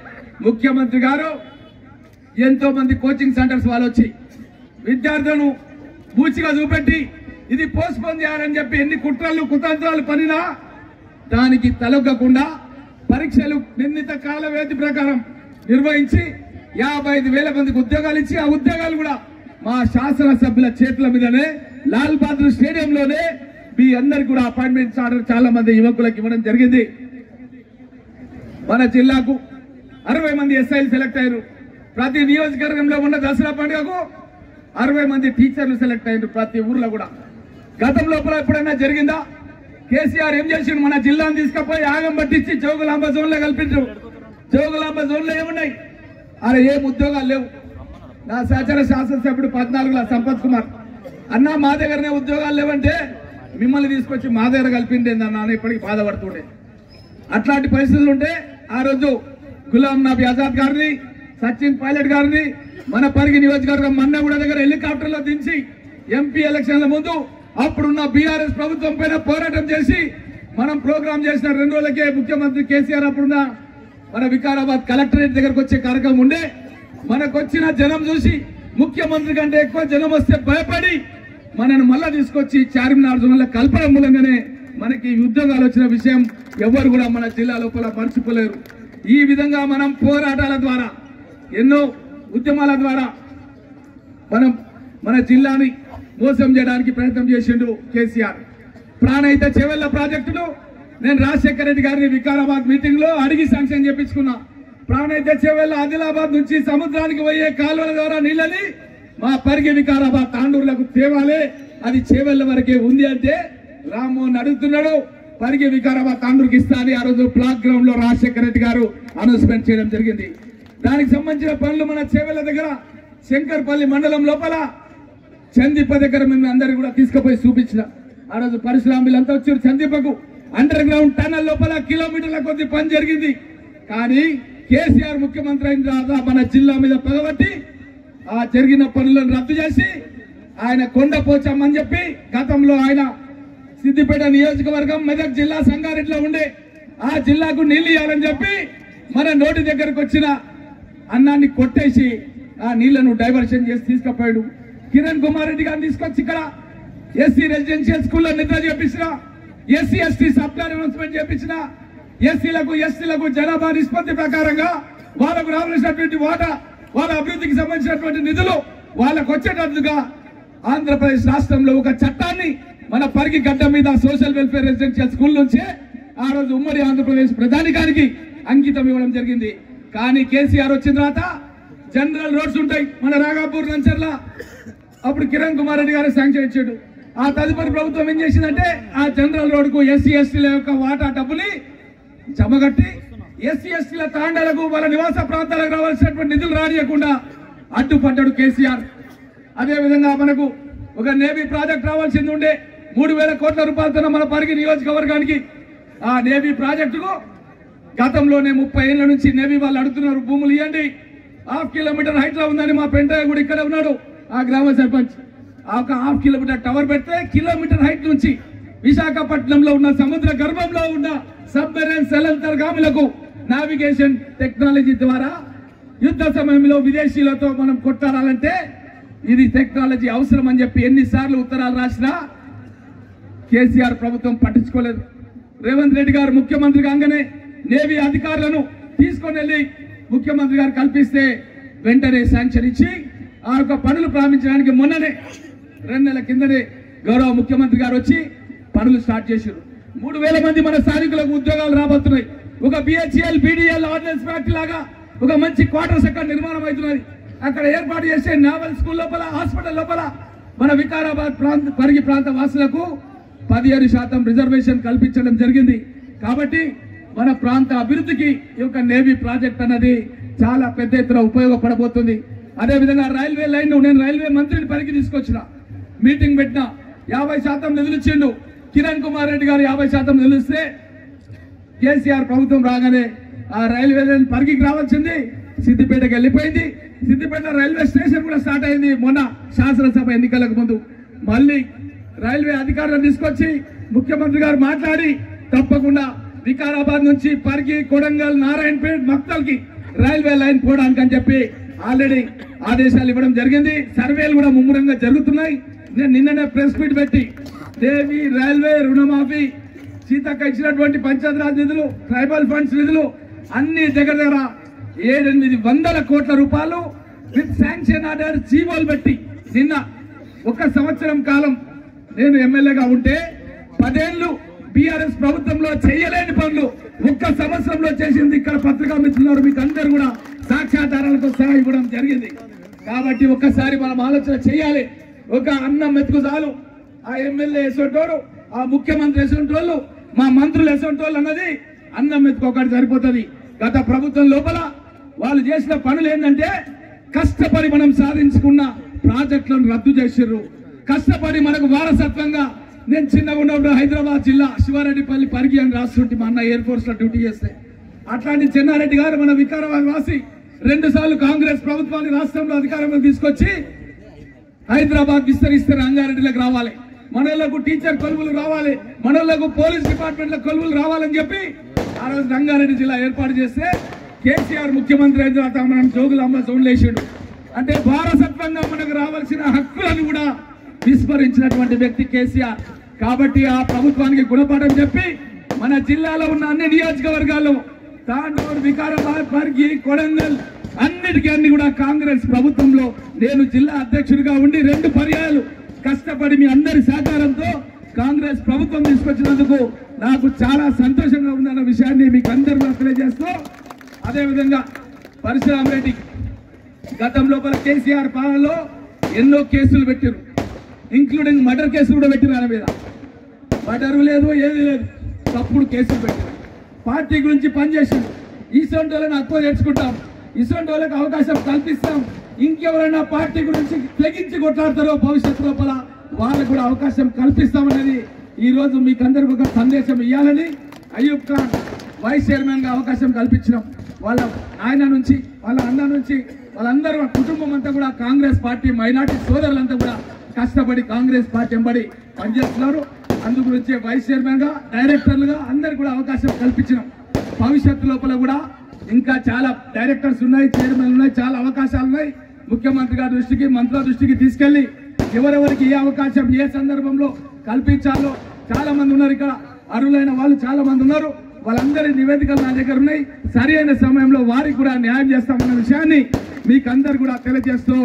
Speaker 3: ముఖ్యమంత్రి గారు ఎంతో మంది కోచింగ్ సెంటర్స్ వాళ్ళు వచ్చి విద్యార్థులను బూచిగా చూపెట్టి ఇది పోస్ట్ పోన్ చేయాలని చెప్పి ఎన్ని కుట్రలు కుతంత్రాలు పనినా దానికి తలొగ్గకుండా పరీక్షలు నిర్ణీత కాల వ్యవధి ప్రకారం నిర్వహించి 55,000 మందికి ఉద్యోగాలు ఇచ్చి ఆ ఉద్యోగాలు కూడా మా శాసనసభ్యుల చేతుల మీదనే లాల్ బహదూర్ స్టేడియంలోనే మీ అందరికి కూడా అపాయింట్మెంట్స్ ఆర్డర్ చాలా మంది యువకులకు ఇవ్వడం జరిగింది. మన జిల్లాకు 60 మంది ఎస్ఐలు సెలెక్ట్ అయ్యారు. ప్రతి నియోజకవర్గంలో ఉన్న దసరా పండుగకు 60 మంది టీచర్లు సెలెక్ట్ అయ్యారు ప్రతి ఊర్లో కూడా. గతం లోపల ఎప్పుడైనా జరిగిందా? కేసీఆర్ ఏం చేసిండు? మన జిల్లాను తీసుకుపోయి ఆగం పట్టించి జోగులాంబ జోన్ లో కల్పించారు. జోగులాంబ జోన్ లో ఏమున్నాయి? అరే ఏం ఉద్యోగాలు లేవు. నా సహచర శాసనసభ్యుడు 14లో సంపత్ కుమార్ అన్న మా దగ్గరనే ఉద్యోగాలు లేవంటే మిమ్మల్ని తీసుకొచ్చి మా దగ్గర కలిపిండేందన్న అని ఇప్పటికి బాధపడుతుండే. అట్లాంటి పరిస్థితులు ఉంటే ఆ రోజు గులాం నబీ ఆజాద్ గారిని, సచిన్ పైలట్ గారిని మన పరిగి నియోజకవర్గం మన్నగూడ దగ్గర హెలికాప్టర్లో దించి ఎంపీ ఎలక్షన్ల ముందు అప్పుడున్న బీఆర్ఎస్ ప్రభుత్వం పైన పోరాటం చేసి మనం ప్రోగ్రాం చేసిన 2 రోజులకే ముఖ్యమంత్రి కేసీఆర్ అప్పుడున్న మన వికారాబాద్ కలెక్టరేట్ దగ్గరకు వచ్చే కార్యక్రమం ఉండే. మనకు వచ్చిన జనం చూసి ముఖ్యమంత్రి కంటే ఎక్కువ జనం వస్తే భయపడి మనను మళ్ళా తీసుకొచ్చి చార్మినార్ జోన్లో కల్పన మూలంగానే మనకి ఉద్యోగాలు వచ్చిన విషయం ఎవరు కూడా మన జిల్లా లోపల మర్చిపోలేరు. ఈ విధంగా మనం పోరాటాల ద్వారా ఎన్నో ఉద్యమాల ద్వారా మనం మన జిల్లాని మోసం చేయడానికి ప్రయత్నం చేసిండు కేసీఆర్. ప్రాణహిత చెవెళ్ల ప్రాజెక్టును నేను రాజశేఖర రెడ్డి గారిని వికారాబాద్ మీటింగ్ లో అడిగి శాంక్షన్ చేపించుకున్నా. ప్రాణహిత చెవెళ్ల ఆదిలాబాద్ నుంచి సముద్రానికి పోయే కాలువల ద్వారా నీళ్ళని మా పరిగి వికారాబాద్ తాండూరులకు తేవాలి, అది చేవెళ్ళ వరకే ఉంది అంటే రామ్మోహన్ అడుగుతున్నాడు. పరిగి వికారాబాద్ తాండూరుకి ఇస్తా అని ఆ రోజు బ్లాక్ గ్రౌండ్ లో రాజశేఖర రెడ్డి గారు అనౌన్స్మెంట్ చేయడం జరిగింది. దానికి సంబంధించిన పనులు మన చేవెళ్ళ దగ్గర శంకర్పల్లి మండలం లోపల చందీప దగ్గర మేము అందరికీ కూడా తీసుకుపోయి చూపించిన. ఆ రోజు పరిశ్రమలంతా వచ్చారు. చందీపకు అండర్ గ్రౌండ్ టన్నల్ లోపల కిలోమీటర్ల కొద్ది పని జరిగింది. కానీ కేసీఆర్ ముఖ్యమంత్రి అయిన తర్వాత మన జిల్లా మీద పగబట్టి ఆ జరిగిన పనులను రద్దు చేసి ఆయన కొండపోచమ్మని చెప్పి గతంలో ఆయన సిద్దిపేట నియోజకవర్గం మెదక్ జిల్లా సంగారెడ్డిలో ఉండే ఆ జిల్లాకు నీళ్లు ఇవ్వాలని చెప్పి మన నోటి దగ్గరకు వచ్చిన అన్నాన్ని కొట్టేసి ఆ నీళ్లను డైవర్షన్ చేసి తీసుకుపోయాడు. కిరణ్ కుమార్ రెడ్డి గారిని తీసుకొచ్చి ఇక్కడ ఎస్సీ రెసిడెన్షియల్ స్కూల్లో నిద్ర చేపించిన, ఎస్సీ ఎస్టీ సప్లై అనౌన్స్మెంట్ చేపించిన, ఎస్సీలకు ఎస్టీలకు జనాభా నిష్పత్తి ప్రకారంగా వాళ్ళకు రావాల్సినటువంటి వాటా, వాళ్ళ అభివృద్ధికి సంబంధించినటువంటి నిధులు వాళ్ళకు వచ్చేటట్టుగా ఆంధ్రప్రదేశ్ రాష్ట్రంలో ఒక చట్టాన్ని మన పరిగి గడ్డ మీద సోషల్ వెల్ఫేర్ రెసిడెన్షియల్ స్కూల్ నుంచే ఆ రోజు ఉమ్మడి ఆంధ్రప్రదేశ్ ప్రధానికానికి అంకితం ఇవ్వడం జరిగింది. కానీ కేసీఆర్ వచ్చిన తర్వాత జనరల్ రోడ్స్ ఉంటాయి మన రాఘాపూర్ లంచర్ల, అప్పుడు కిరణ్ కుమార్ రెడ్డి గారు శాంక్షన్ ఇచ్చాడు. ఆ తదుపరి ప్రభుత్వం ఏం చేసిందంటే ఆ జనరల్ రోడ్ కు ఎస్సీ ఎస్టీల యొక్క వాటా డబ్బుని జమగట్టి ఎస్సీ ఎస్టీల తాండాలకు వాళ్ళ నివాస ప్రాంతాలకు రావాల్సినటువంటి నిధులు రానియకుండా అడ్డుపడ్డాడు కేసీఆర్. అదే విధంగా మనకు ఒక నేవీ ప్రాజెక్ట్ రావాల్సింది ఉండే 3,000 కోట్ల రూపాయలతో మన పరిగి నియోజకవర్గానికి. ఆ నేవీ ప్రాజెక్టుకు గతంలోనే 30 ఏళ్ల నుంచి నేవీ వాళ్ళు అడుగుతున్నారు, భూములు ఇవ్వండి. 1/2 కిలోమీటర్ హైట్ లో ఉందని మా పెంటయ్య కూడా ఇక్కడ ఉన్నాడు ఆ గ్రామ సర్పంచ్. ఒక 1/2 కిలోమీటర్ టవర్ పెడితే కిలోమీటర్ హైట్ నుంచి విశాఖపట్నంలో ఉన్న సముద్ర గర్భంలో ఉన్న సబ్మెరైన్ సెలంతర్గాములకు నావిగేషన్ టెక్నాలజీ ద్వారా యుద్ధ సమయంలో విదేశీయులతో మనం కొట్టాలంటే ఇది టెక్నాలజీ అవసరం అని చెప్పి ఎన్నిసార్లు ఉత్తరాలు రాసినా కేసీఆర్ ప్రభుత్వం పట్టించుకోలేదు. రేవంత్ రెడ్డి గారు ముఖ్యమంత్రి కాగానే నేవీ అధికారులను తీసుకొని వెళ్లి ముఖ్యమంత్రి గారు కల్పిస్తే వెంటనే శాంక్షన్ ఇచ్చి ఆ యొక్క పనులు ప్రారంభించడానికి మొన్ననే 2 నెలల కిందనే గౌరవ ముఖ్యమంత్రి గారు వచ్చి పనులు స్టార్ట్ చేశారు. 3,000 మంది మన స్థానికులకు ఉద్యోగాలు రాబోతున్నాయి. ఒక బిహెచ్ఎల్ బీడీఎల్ ఆర్డినెన్స్ ఫ్యాక్టరీ లాగా ఒక మంచి క్వార్టర్స్ అక్కడ నిర్మాణం అవుతున్నది. అక్కడ ఏర్పాటు చేసే నావల్ స్కూల్ లోపల, హాస్పిటల్ లోపల మన వికారాబాద్ పరిగి ప్రాంత వాసులకు 17% రిజర్వేషన్ కల్పించడం జరిగింది. కాబట్టి మన ప్రాంత అభివృద్ధికి ఈ యొక్క నేవీ ప్రాజెక్ట్ అన్నది చాలా పెద్ద ఎత్తున ఉపయోగపడబోతుంది. అదేవిధంగా రైల్వే లైన్ నేను రైల్వే మంత్రిని పరిగి తీసుకొచ్చిన, మీటింగ్ పెట్టిన, 50% నిధులు ఇచ్చిండు. కిరణ్ కుమార్ రెడ్డి గారు 50% నిధులు ఇస్తే కేసీఆర్ ప్రభుత్వం రాగానే ఆ రైల్వే లైన్ పరిగికి రావాల్సింది సిద్దిపేటకి వెళ్ళిపోయింది. సిద్దిపేట రైల్వే స్టేషన్ కూడా స్టార్ట్ అయింది మొన్న శాసనసభ ఎన్నికలకు ముందు. మళ్ళీ రైల్వే అధికారులను తీసుకొచ్చి ముఖ్యమంత్రి గారు మాట్లాడి తప్పకుండా వికారాబాద్ నుంచి పరిగి, కొడంగల్, నారాయణపేట్, మక్తల్కి రైల్వే లైన్ పోవడానికి అని చెప్పి ఆల్రెడీ ఆదేశాలు ఇవ్వడం జరిగింది. సర్వేలు కూడా ముమ్మరంగా జరుగుతున్నాయి. నేను నిన్ననే ప్రెస్ మీట్ పెట్టి దేవి రైల్వే రుణమాఫీ, సీతక్క ఇచ్చినటువంటి పంచాయతీరాజ్ నిధులు, ట్రైబల్ ఫండ్స్ నిధులు అన్ని దగ్గర 700-800 కోట్ల రూపాయలు విత్ శాంక్షన్ ఆర్డర్ జీవోలు పెట్టి నిన్న 1 సంవత్సరం కాలం నేను ఎమ్మెల్యేగా ఉంటే 10 ఏళ్లు బీఆర్ఎస్ ప్రభుత్వంలో చేయలేని పనులు 1 సంవత్సరంలో చేసింది. ఇక్కడ పత్రికా మిత్రులు మీకు అందరూ కూడా సాక్ష్యాధారాలతో సహా ఇవ్వడం జరిగింది. కాబట్టి ఒక్కసారి మనం ఆలోచన చేయాలి. ఒక అన్నం మెతుకు చాలు. ఆ ఎమ్మెల్యే ఎసోటోడు, ఆ ముఖ్యమంత్రి ఎసోటోళ్ళు, మా మంత్రులు ఎసోటోళ్ళు అన్నది అన్నం మెతుకు ఒకటి సరిపోతుంది. గత ప్రభుత్వం లోపల వాళ్ళు చేసిన పనులు ఏంటంటే కష్టపడి మనం సాధించుకున్న ప్రాజెక్టులను రద్దు చేసిర్రు. కష్టపడి మనకు వారసత్వంగా నేను చిన్నగా ఉన్నప్పుడు హైదరాబాద్ జిల్లా శివారెడ్డిపల్లి పరిగి అని రాస్తుంటే మా అన్న ఎయిర్ ఫోర్స్ లో డ్యూటీ చేస్తే అట్లాంటి చెన్నారెడ్డి గారు మన వికారాబాద్ వాసి 2 సార్లు కాంగ్రెస్ ప్రభుత్వాన్ని రాష్ట్రంలో అధికారంలో తీసుకొచ్చి హైదరాబాద్ విస్తరిస్తే రంగారెడ్డిలకు రావాలి, మనోళ్లకు టీచర్ కొలువులు రావాలి, మనోళ్లకు పోలీస్ డిపార్ట్మెంట్ల కొలువులు రావాలని చెప్పి ఆ రోజు రంగారెడ్డి జిల్లా ఏర్పాటు చేస్తే కేసీఆర్ ముఖ్యమంత్రి అయిన తర్వాత మనం జోగులాంబ జోన్లు వేసాడు. అంటే వారసత్వంగా మనకు రావాల్సిన హక్కులను కూడా విస్మరించినటువంటి వ్యక్తి కేసీఆర్. కాబట్టి ఆ ప్రభుత్వానికి గుణపాఠం చెప్పి మన జిల్లాలో ఉన్న అన్ని నియోజకవర్గాల్లో తాండూరు, వికారాబాద్, పరిగి, కొడంగల్ అన్నిటికీ కూడా కాంగ్రెస్ ప్రభుత్వంలో నేను జిల్లా అధ్యక్షుడిగా ఉండి 2 పర్యాయాలు కష్టపడి మీ అందరి సహకారంతో కాంగ్రెస్ ప్రభుత్వం తీసుకొచ్చినందుకు నాకు చాలా సంతోషంగా ఉందన్న విషయాన్ని మీకు అందరూ తెలియజేస్తూ, అదేవిధంగా పరశురామ్ రెడ్డి గతం లోపల కేసీఆర్ పాలనలో ఎన్నో కేసులు పెట్టారు, ఇంక్లూడింగ్ మర్డర్ కేసులు కూడా పెట్టారు. ఆయన మీద మర్డర్ లేదు, ఏది లేదు, తప్పుడు కేసులు పెట్టారు. పార్టీ గురించి పనిచేసారు. ఇటువంటి వాళ్ళని అక్కువ తెచ్చుకుంటాం, ఇటువంటి వాళ్ళకి అవకాశం కల్పిస్తాం. ఇంకెవరైనా పార్టీ గురించి తెగించి కొట్లాడతారో భవిష్యత్తు లోపల వాళ్ళకు కూడా అవకాశం కల్పిస్తామనేది ఈ రోజు మీకు అందరికీ ఒక సందేశం ఇవ్వాలని అయ్యూబ్ ఖాన్ వైస్ చైర్మన్ గా అవకాశం కల్పించినాం. వాళ్ళ ఆయన నుంచి, వాళ్ళ అన్న నుంచి, వాళ్ళందరూ కుటుంబం అంతా కూడా కాంగ్రెస్ పార్టీ మైనార్టీ సోదరులంతా కూడా కష్టపడి కాంగ్రెస్ పార్టీ వెంబడి పనిచేస్తున్నారు. అందు గురించి వైస్ చైర్మన్ గా, డైరెక్టర్లుగా అందరికి కూడా అవకాశం కల్పించినాం. భవిష్యత్తు లోపల కూడా ఇంకా చాలా డైరెక్టర్స్ ఉన్నాయి, చైర్మన్ ఉన్నాయి, చాలా అవకాశాలు ఉన్నాయి. ముఖ్యమంత్రి గారి దృష్టికి, మంత్రుల దృష్టికి తీసుకెళ్లి ఎవరెవరికి ఏ అవకాశం ఏ సందర్భంలో కల్పించాలో చాలా మంది ఉన్నారు. ఇక్కడ అర్హులైన వాళ్ళు చాలా మంది ఉన్నారు. వాళ్ళందరి నివేదికలు నా దగ్గర ఉన్నాయి. సరి అయిన సమయంలో వారికి కూడా న్యాయం చేస్తామన్న విషయాన్ని మీకు అందరు కూడా తెలియజేస్తూ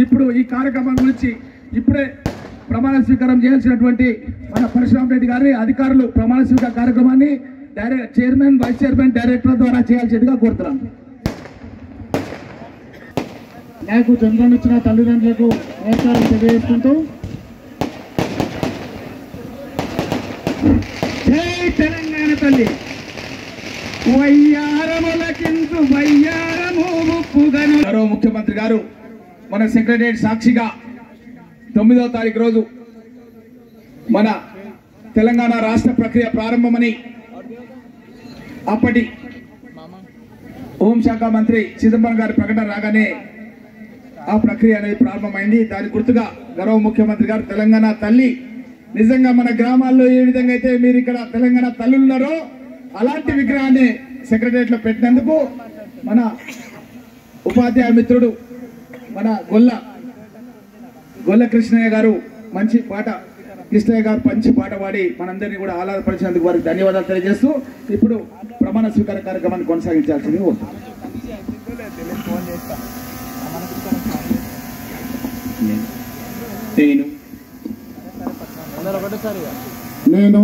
Speaker 3: ఇప్పుడు ఈ కార్యక్రమం గురించి ఇప్పుడే ప్రమాణ స్వీకారం చేయాల్సినటువంటి మన పరశురామ్ రెడ్డి గారి అధికారులు ప్రమాణ స్వీకార కార్యక్రమాన్ని చైర్మన్, వైస్ చైర్మన్, డైరెక్టర్ ద్వారా చేయాల్సిందిగా కోరుతున్నాం.
Speaker 4: నాకు జన్మనిచ్చిన తల్లిదండ్రులకు నమస్కారం తెలియజేసుకుంటూ జై తెలంగాణ తల్లి వయ్యారములకిందు వయ్యారము ముప్పుగను.
Speaker 3: గౌరవ ముఖ్యమంత్రి గారు మన సెక్రటరియట్ సాక్షిగా 9వ తారీఖు రోజు మన తెలంగాణ రాష్ట్ర ప్రక్రియ ప్రారంభమని అప్పటి హోంశాఖ మంత్రి చిదంబరం గారి ప్రకటన రాగానే ఆ ప్రక్రియ అనేది ప్రారంభమైంది. దాని గుర్తుగా గౌరవ ముఖ్యమంత్రి గారు తెలంగాణ తల్లి నిజంగా మన గ్రామాల్లో ఏ విధంగా అయితే మీరు ఇక్కడ తెలంగాణ తల్లులు ఉన్నారో అలాంటి విగ్రహాన్ని సెక్రటరియట్ లో పెట్టినందుకు మన ఉపాధ్యాయ మిత్రుడు మన గొల్ల కృష్ణయ్య గారు మంచి పాట, కృష్ణయ్య గారు మంచి పాట పాడి మనందరినీ కూడా ఆహ్లాదపరిచినందుకు వారికి ధన్యవాదాలు తెలియజేస్తూ ఇప్పుడు ప్రమాణ స్వీకార కార్యక్రమాన్ని కొనసాగించాల్సింది కోరుతున్నాను.
Speaker 4: నేను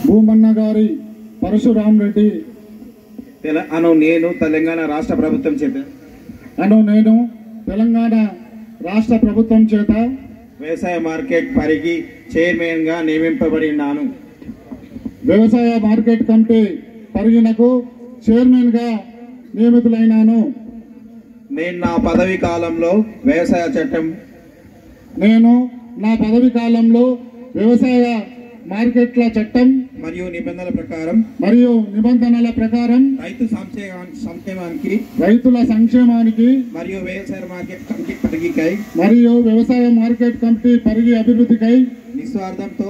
Speaker 4: భూమన్న గారి పరశురామ్ రెడ్డి
Speaker 2: నేను తెలంగాణ రాష్ట్ర ప్రభుత్వం చేత
Speaker 4: నేను తెలంగాణ రాష్ట్ర ప్రభుత్వం చేత
Speaker 2: వ్యవసాయ మార్కెట్ పరిగి చైర్మన్ గా నియమింపబడినాను.
Speaker 4: వ్యవసాయ మార్కెట్ కమిటీ పరిగినకు చైర్మన్ గా నియమితులైనాను.
Speaker 2: నేను నా పదవి కాలంలో వ్యవసాయ చట్టం వ్యవసాయ మార్కెట్ల చట్టం మరియు నిబంధనల
Speaker 4: ప్రకారం రైతుల సంక్షేమానికి
Speaker 2: మరియు వ్యవసాయ మార్కెట్ కమిటీ
Speaker 4: పరిగి అభివృద్ధికై నిస్వార్థంతో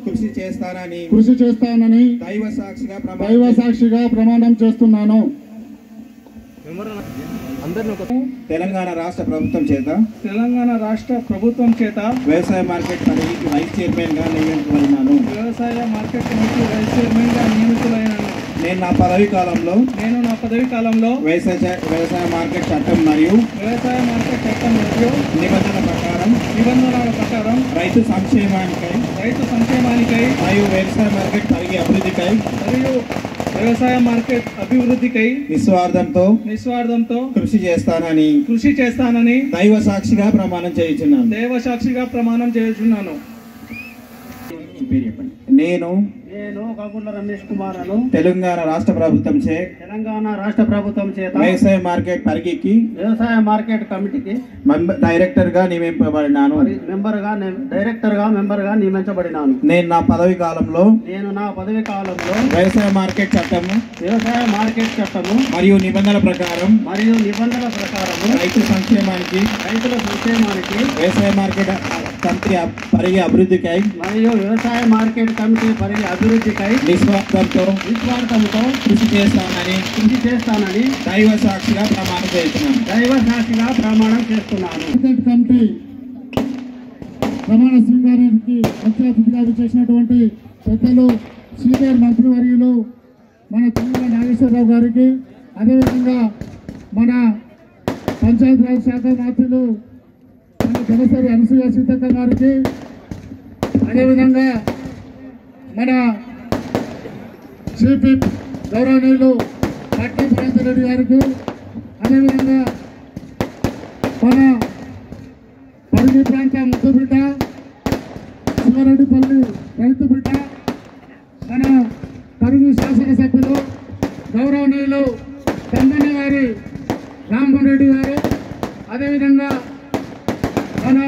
Speaker 4: కృషి చేస్తానని దైవ సాక్షిగా ప్రమాణం చేస్తున్నాను.
Speaker 2: తెలంగాణ రాష్ట్ర ప్రభుత్వం చేత వ్యవసాయ మార్కెట్ పరిధికి వైస్ చైర్మన్ గా నియమితులైనాను. నేను నా పదవి కాలంలో వ్యవసాయ మార్కెట్ చట్టం మరియు నిబంధనల ప్రకారం రైతు సంక్షేమానికై మరియు వ్యవసాయ మార్కెట్ అభివృద్ధికై నిస్వార్థంతో కృషి చేస్తానని దైవ సాక్షిగా ప్రమాణం చేయుచున్నాను. నేను
Speaker 4: కాకుండా రమేష్ కుమార్
Speaker 2: తెలంగాణ రాష్ట్ర ప్రభుత్వం చేత వ్యవసాయ మార్కెట్ పరిగికి
Speaker 4: వ్యవసాయ మార్కెట్ కమిటీకి
Speaker 2: డైరెక్టర్ గా నియమింపబడినాను.
Speaker 4: డైరెక్టర్ గా మెంబర్ గా నియమించబడినాను.
Speaker 2: నేను నా పదవి కాలంలో వ్యవసాయ మార్కెట్ చట్టము మరియు నిబంధనల ప్రకారం రైతుల సంక్షేమానికి వ్యవసాయ మార్కెట్ కమిటీ పరిగి అభివృద్ధికై నిస్వార్థంతో కృషి చేస్తానని దైవ సాక్షిగా ప్రమాణం చేస్తున్నాను.
Speaker 4: కమిటీ ప్రమాణ స్వీకారానికి ముఖ్య అతిథిగా చేసినటువంటి పెద్దలు సీనియర్ మంత్రివర్యులు మన తుమ్మల నాగేశ్వరరావు గారికి, అదేవిధంగా మన పంచాయతీరాజ్ శాఖ మంత్రులు మన జనసరి అనసూయ సీతక్క గారికి, అదేవిధంగా మన చీఫ్ విప్ గౌరవనీయులు
Speaker 5: పార్టీ మహేందర్ రెడ్డి గారికి, అదేవిధంగా మన పరిగి ప్రాంత ముద్దుబిడ్డ శివరెడ్డిపల్లి రైతు బిడ్డ, మన పరిగి శాసనసభ్యులు గౌరవనీయులు తమ్మన్న గారి రామ్మోహన్ రెడ్డి గారు, అదేవిధంగా మన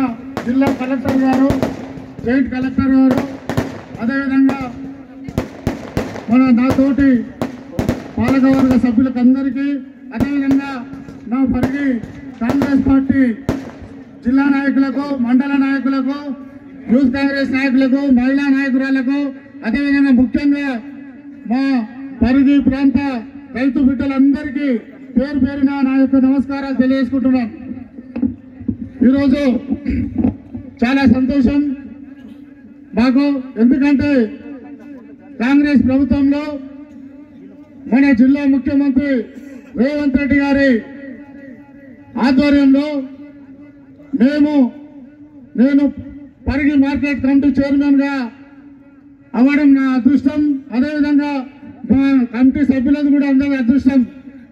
Speaker 5: జిల్లా కలెక్టర్ గారు, జాయింట్ కలెక్టర్ గారు, అదేవిధంగా మన నాతోటి పాలకవర్గ సభ్యులకు అందరికీ, అదేవిధంగా నా పరిగి కాంగ్రెస్ పార్టీ జిల్లా నాయకులకు, మండల నాయకులకు, యూత్ కాంగ్రెస్ నాయకులకు, మహిళా నాయకురాలకు, అదేవిధంగా ముఖ్యంగా మా పరిగి ప్రాంత రైతు బిడ్డలందరికీ పేరు పేరున నా యొక్క నమస్కారాలు తెలియజేసుకుంటున్నాను. ఈరోజు చాలా సంతోషం మాకు, ఎందుకంటే కాంగ్రెస్ ప్రభుత్వంలో మన జిల్లా ముఖ్యమంత్రి రేవంత్ రెడ్డి గారి ఆధ్వర్యంలో నేను పరిగి మార్కెట్ కమిటీ చైర్మన్గా అవ్వడం నా అదృష్టం. అదేవిధంగా మా కమిటీ సభ్యులది కూడా అందరి అదృష్టం.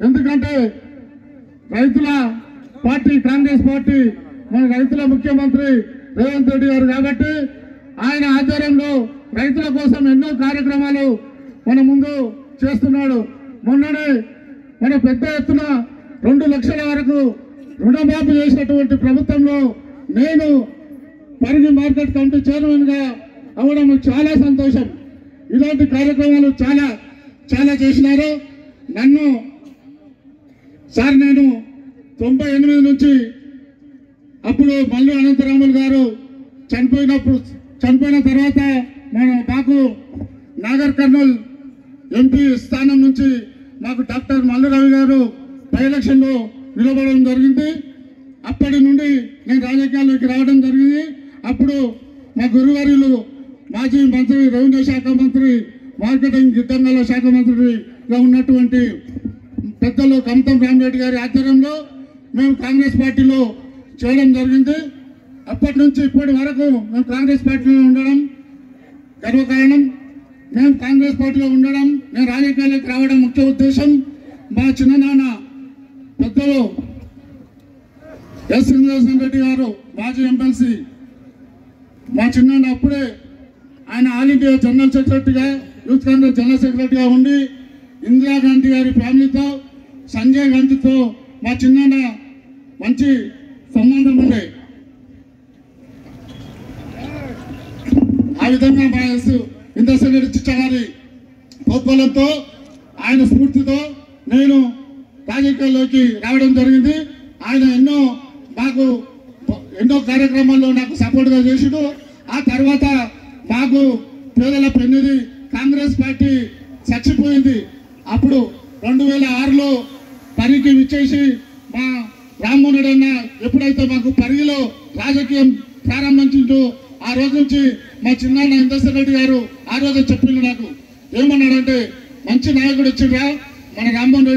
Speaker 5: ఎందుకంటే రైతుల పార్టీ కాంగ్రెస్ పార్టీ, మన రైతుల ముఖ్యమంత్రి రేవంత్ రెడ్డి గారు కాబట్టి ఆయన ఆధ్వర్యంలో రైతుల కోసం ఎన్నో కార్యక్రమాలు మన ముందు చేస్తున్నాడు. మొన్ననే మన పెద్ద ఎత్తున 2 లక్షల వరకు రుణమాఫీ చేసినటువంటి ప్రభుత్వంలో నేను పరిగి మార్కెట్ కమిటీ చైర్మన్గా అవ్వడం చాలా సంతోషం. ఇలాంటి కార్యక్రమాలు చాలా చాలా చేసినారు. నేను 98 నుంచి అప్పుడు మల్లు అనంతరాములు గారు చనిపోయిన తర్వాత మాకు నాగర్ కర్నూల్ ఎంపీ స్థానం నుంచి మాకు డాక్టర్ మల్లు రవి గారు బై ఎలక్షన్లో నిలబడడం జరిగింది. అప్పటి నుండి నేను రాజకీయాల్లోకి రావడం జరిగింది. అప్పుడు మా గురువారులు మాజీ మంత్రి, రెవెన్యూ శాఖ మంత్రి, మార్కెటింగ్ గిడ్డంగాల శాఖ మంత్రిగా ఉన్నటువంటి పెద్దలు కమతం రామరెడ్డి గారి ఆధ్వర్యంలో మేము కాంగ్రెస్ పార్టీలో చేయడం జరిగింది. అప్పటి నుంచి ఇప్పటి వరకు మేము కాంగ్రెస్ పార్టీలో ఉండడం గర్వకారణం. మేము కాంగ్రెస్ పార్టీలో ఉండడం, నేను రాజకీయాలకు రావడం ముఖ్య ఉద్దేశం. మా చిన్ననాన్న పెద్దలు ఎస్ శ్రీనివాసన్ రెడ్డి గారు మాజీ ఎమ్మెల్సీ, మా చిన్నాన్న అప్పుడే ఆయన ఆల్ ఇండియా జనరల్ సెక్రటరీగా, యూత్ కాంగ్రెస్ జనరల్ సెక్రటరీగా ఉండి ఇందిరాగాంధీ గారి ఫ్యామిలీతో, సంజయ్ గాంధీతో మా చిన్నాన్న మంచి సంబంధం ఉండే. ఆ విధంగా మా ఎస్ ఇంద్రసేన్ రెడ్డి చిచ్చ గారి ప్రోత్బలంతో, ఆయన స్ఫూర్తితో నేను రాజకీయాల్లోకి రావడం జరిగింది. ఆయన ఎన్నో కార్యక్రమాల్లో నాకు సపోర్ట్గా చేసిడు. ఆ తర్వాత మాకు పేదల పెన్నిది కాంగ్రెస్ పార్టీ చచ్చిపోయింది. అప్పుడు 2006లో పరిగికి విచ్చేసి మా రామ్మోహన్ రెడ్డి అన్న ఎప్పుడైతే మాకు పరిగిలో రాజకీయం ప్రారంభించిందో ఆ రోజు నుంచి మా చిన్నాన్న ఇంద్రసేన్ రెడ్డి గారు ఆ రోజు చెప్పిండు నాకు. ఏమన్నాడంటే, మంచి నాయకుడు వచ్చిండ్రా మన రామ్మోహన్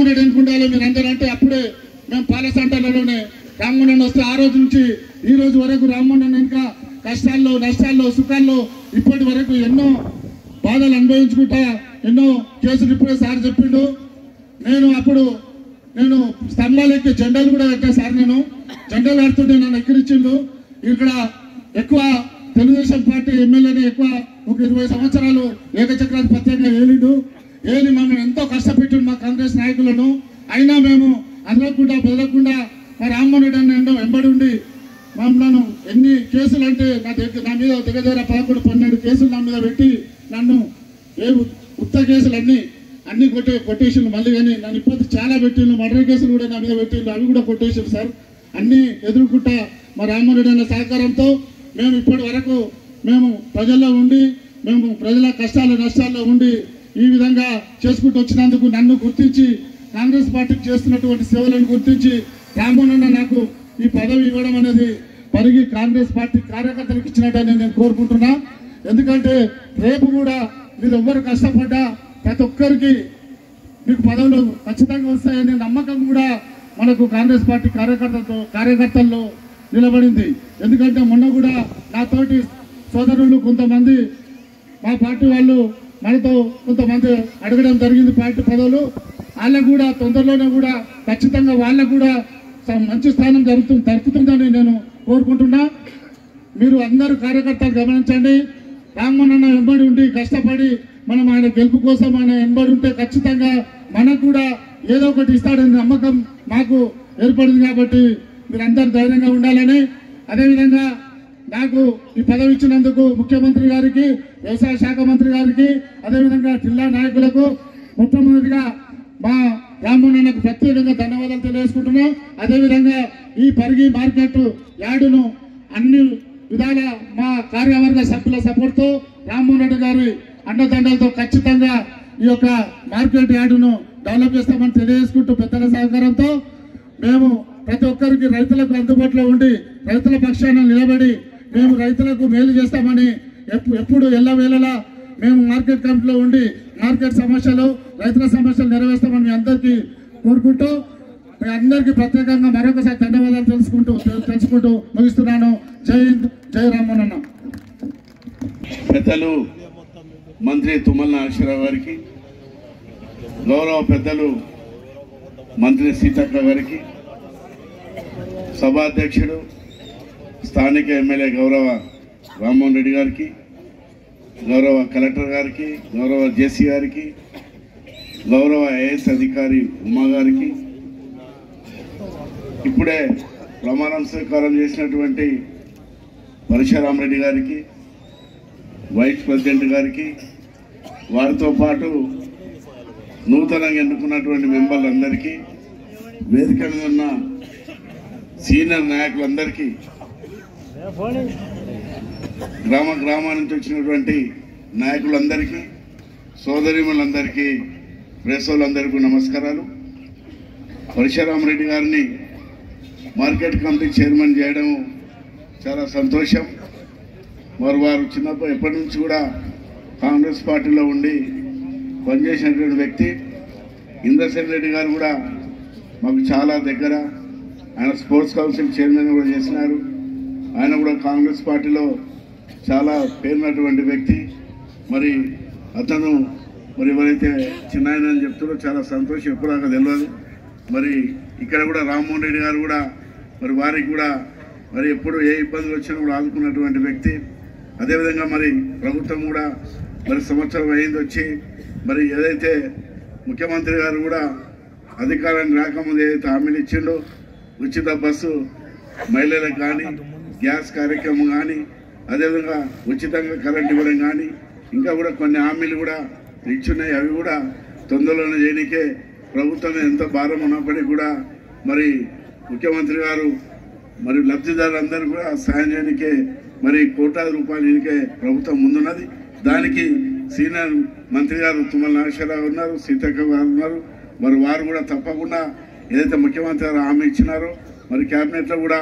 Speaker 5: రెడ్డి అనుకుంటాలో మీరు అందరూ అంటే, అప్పుడే మేము పాలసంటలలోనే రామ్మోహన్ రెడ్డి వస్తే ఆ రోజు నుంచి ఈ రోజు వరకు రామ్మోహన్ రెడ్డి ఇంకా కష్టాల్లో, నష్టాల్లో, సుఖాల్లో ఇప్పటి వరకు ఎన్నో బాధలు అనుభవించుకుంటా ఎన్నో కేసులు ఇప్పుడే సార్ చెప్పిండు. నేను స్తంభాలు ఎక్కి జెండాలు కూడా కట్టా సార్. నేను జెండాలు కడుతుంటే నన్ను ఎక్కిరిచ్చిండు. ఇక్కడ ఎక్కువ తెలుగుదేశం పార్టీ ఎమ్మెల్యేని ఎక్కువ ఒక 20 సంవత్సరాలు ఏకచక్రాధిపత్యంగా ఏలిండు. మమ్మల్ని ఎంతో కష్టపెట్టిండు మా కాంగ్రెస్ నాయకులను. అయినా మేము అదలకుండా బెదలకుండా మా రామ్మోహన్ రెడ్డి అన్న వెంబడి ఉండి మమ్మల్ని ఎన్ని కేసులు అంటే నా మీద దగ్గర 11-12 కేసులు నా మీద పెట్టి నన్ను ఉత్త కేసులు అన్ని కొట్టేసిండు. మళ్ళీ కానీ నన్ను ఇప్పటికి చాలా పెట్టిండు. మర్డర్ కేసులు కూడా నా మీద పెట్టిండు, అవి కూడా కొట్టేసిండు సార్. అన్నీ ఎదుర్కొంటా మా రామ్మోహన్ రెడ్డి అన్న సహకారంతో మేము ఇప్పటి వరకు మేము ప్రజల్లో ఉండి, మేము ప్రజల కష్టాలు నష్టాల్లో ఉండి ఈ విధంగా చేసుకుంటూ వచ్చినందుకు నన్ను గుర్తించి కాంగ్రెస్ పార్టీకి చేస్తున్నటువంటి సేవలను గుర్తించి రామ్మోహన్ అన్న నాకు ఈ పదవి ఇవ్వడం అనేది పరిగి కాంగ్రెస్ పార్టీ కార్యకర్తలకు ఇచ్చినట్టని నేను కోరుకుంటున్నా. ఎందుకంటే రేపు కూడా మీరు ఎవ్వరు కష్టపడ్డా ప్రతి ఒక్కరికి మీకు పదవులు ఖచ్చితంగా వస్తాయనే నమ్మకం కూడా మనకు కాంగ్రెస్ పార్టీ కార్యకర్తల్లో నిలబడింది. ఎందుకంటే మొన్న కూడా నాతోటి సోదరులు కొంతమంది మా పార్టీ వాళ్ళు మనతో కొంతమంది అడగడం జరిగింది పార్టీ పదవులు. వాళ్ళకు కూడా తొందరలోనే కూడా ఖచ్చితంగా వాళ్ళకు కూడా మంచి స్థానం దొరుకుతుందని నేను కోరుకుంటున్నా. మీరు అందరూ కార్యకర్తలు గమనించండి. రామ్మోహన్ అన్న వెంబడి ఉండి కష్టపడి మనం ఆయన గెలుపు కోసం ఆయన వెంబడి ఉంటే ఖచ్చితంగా మనకు కూడా ఏదో ఒకటి ఇస్తాడని నమ్మకం మాకు ఏర్పడింది. కాబట్టి మీరందరూ ధైర్యంగా ఉండాలని, అదేవిధంగా నాకు ఈ పదవి ఇచ్చినందుకు ముఖ్యమంత్రి గారికి, వ్యవసాయ శాఖ మంత్రి గారికి, అదేవిధంగా జిల్లా నాయకులకు మొట్టమొదటిగా మా రామ్మోహన్ అన్నకు ప్రత్యేకంగా ధన్యవాదాలు తెలియజేసుకుంటున్నాం. అదేవిధంగా ఈ పరిగి మార్కెట్ యార్డును అన్ని విధాల మా కార్యవర్గ సభ్యుల సపోర్ట్తో రామ్మోహన్ రెడ్డి గారి అండదండలతో ఖచ్చితంగా ఈ యొక్క మార్కెట్ యార్డును డెవలప్ చేస్తామని తెలియజేసుకుంటూ పెద్దల సహకారంతో మేము ప్రతి ఒక్కరికి రైతులకు అందుబాటులో ఉండి రైతుల పక్షాన నిలబడి మేము రైతులకు మేలు చేస్తామని ఎప్పుడు ఎల్లవేళలా మేము మార్కెట్ కమిటీలో ఉండి మార్కెట్ సమస్యలు రైతుల సమస్యలు నెరవేర్స్తామని మీ అందరికీ కోరుకుంటూ మీ అందరికీ ప్రత్యేకంగా మరొకసారి ధన్యవాదాలు తెలుసుకుంటూ ముగిస్తున్నాను. జై హింద్, జై రామ్మోహన్ అన్న.
Speaker 6: పెద్దలు మంత్రి తుమ్మల నాగేశ్వరరావు గారికి, గౌరవ పెద్దలు మంత్రి సీతక్క గారికి, సభాధ్యక్షుడు స్థానిక ఎమ్మెల్యే గౌరవ రామ్మోహన్ రెడ్డి గారికి, గౌరవ కలెక్టర్ గారికి, గౌరవ జేసీ గారికి, గౌరవ ఐఏఎస్ అధికారి ఉమా గారికి, ఇప్పుడే ప్రమాణం స్వీకారం చేసినటువంటి పరశురామరెడ్డి గారికి, వైస్ ప్రెసిడెంట్ గారికి, వారితో పాటు నూతనంగా ఎన్నుకున్నటువంటి మెంబర్లందరికీ, వేదిక మీద ఉన్న సీనియర్ నాయకులందరికీ, గ్రామా నుంచి వచ్చినటువంటి నాయకులందరికీ, సోదరిమణులందరికీ, ప్రెస్ వాళ్ళందరికీ నమస్కారాలు. పరశురామరెడ్డి గారిని మార్కెట్ కమిటీ చైర్మన్ చేయడం చాలా సంతోషం. వారు చిన్నప్పుడు ఎప్పటి నుంచి కూడా కాంగ్రెస్ పార్టీలో ఉండి పనిచేసినటువంటి వ్యక్తి. ఇంద్రసేన్ రెడ్డి గారు కూడా మాకు చాలా దగ్గర. ఆయన స్పోర్ట్స్ కౌన్సిల్ చైర్మన్ కూడా చేసినారు. ఆయన కూడా కాంగ్రెస్ పార్టీలో చాలా పేరున్నటువంటి వ్యక్తి. మరి అతను ఎవరైతే చిన్నాయన అని చెప్తారో చాలా సంతోషం. ఎప్పుడు నాకు తెలియదు. మరి ఇక్కడ కూడా రామ్మోహన్ రెడ్డి గారు కూడా వారికి కూడా ఎప్పుడు ఏ ఇబ్బందులు వచ్చినా కూడా ఆదుకున్నటువంటి వ్యక్తి. అదేవిధంగా ప్రభుత్వం కూడా సంవత్సరం అయింది వచ్చి ఏదైతే ముఖ్యమంత్రి గారు కూడా అధికారాన్ని రాకముందు ఏదైతే హామీలు ఇచ్చిండో, ఉచిత బస్సు మహిళలకు కానీ, గ్యాస్ కార్యక్రమం కానీ, అదేవిధంగా ఉచితంగా కరెంట్ ఇవ్వడం కానీ, ఇంకా కూడా కొన్ని హామీలు కూడా ఇచ్చున్నాయి. అవి కూడా తొందరలోనే చేయడానికే ప్రభుత్వం ఎంత భారం ఉన్నప్పటికీ కూడా ముఖ్యమంత్రి గారు లబ్ధిదారులందరూ కూడా సాయం చేయడానికే కోట్లాది రూపాయలు దీనికే ప్రభుత్వం ముందున్నది. దానికి సీనియర్ మంత్రి గారు తుమ్మల నాగేశ్వరరావు ఉన్నారు, సీతక్క గారు ఉన్నారు. వారు కూడా తప్పకుండా ఏదైతే ముఖ్యమంత్రి గారు హామీ ఇచ్చినారో క్యాబినెట్లో కూడా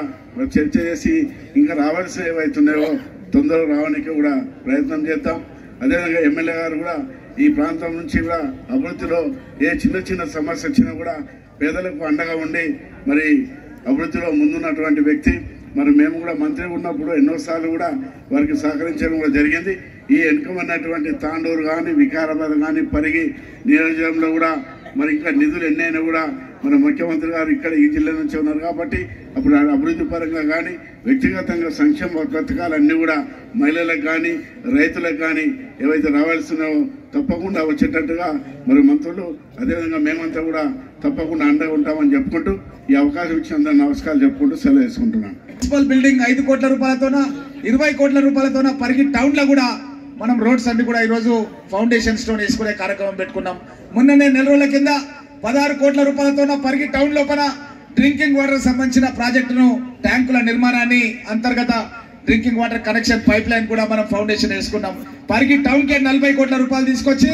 Speaker 6: చర్చ చేసి ఇంకా రావాల్సిన ఏవైతున్నాయో తొందరగా రావడానికి కూడా ప్రయత్నం చేద్దాం. అదేవిధంగా ఎమ్మెల్యే గారు కూడా ఈ ప్రాంతం నుంచి కూడా అభివృద్ధిలో ఏ చిన్న సమస్య వచ్చినా కూడా పేదలకు అండగా ఉండి అభివృద్ధిలో ముందున్నటువంటి వ్యక్తి. మేము కూడా మంత్రి ఉన్నప్పుడు ఎన్నోసార్లు కూడా వారికి సహకరించడం కూడా జరిగింది. ఈ వెనుకమన్నటువంటి తాండూరు కానీ, వికారాబాద్ కానీ, పరిగి నియోజకవర్గంలో కూడా ఇంకా నిధులు ఎన్నైనా కూడా ముఖ్యమంత్రి గారు ఇక్కడ ఈ జిల్లా నుంచి ఉన్నారు కాబట్టి అప్పుడు అభివృద్ధి పరంగా కానీ, వ్యక్తిగతంగా సంక్షేమ పథకాలన్నీ కూడా మహిళలకు కానీ, రైతులకు కానీ ఏవైతే రావాల్సినవో తప్పకుండా వచ్చేటట్టుగా మంత్రులు, అదేవిధంగా మేమంతా కూడా తప్పకుండా అండగా ఉంటామని చెప్పుకుంటూ ఈ అవకాశం ఇచ్చిన నమస్కారాలు చెప్పుకుంటూ సెలవు వేసుకుంటున్నాను.
Speaker 3: మున్సిపల్ బిల్డింగ్ 5 కోట్ల రూపాయలతోన, 20 కోట్ల రూపాయలతోన పరిగి టౌన్ లో కూడా మనం రోడ్స్ అన్ని కూడా ఈరోజు ఫౌండేషన్ స్టోన్ వేసుకునే కార్యక్రమం పెట్టుకున్నాం. మొన్ననే నెల రోజుల కింద 16 కోట్ల రూపాయలతోన పరిగి టౌన్ లోపల డ్రింకింగ్ వాటర్ సంబంధించిన ప్రాజెక్టును, ట్యాంకుల నిర్మాణాన్ని, అంతర్గత drinking water connection pipe line కూడా మనం ఫౌండేషన్ వేసుకున్నాం. పరిగి టౌన్ కే 40 కోట్ల రూపాయలు తీసుకొచ్చి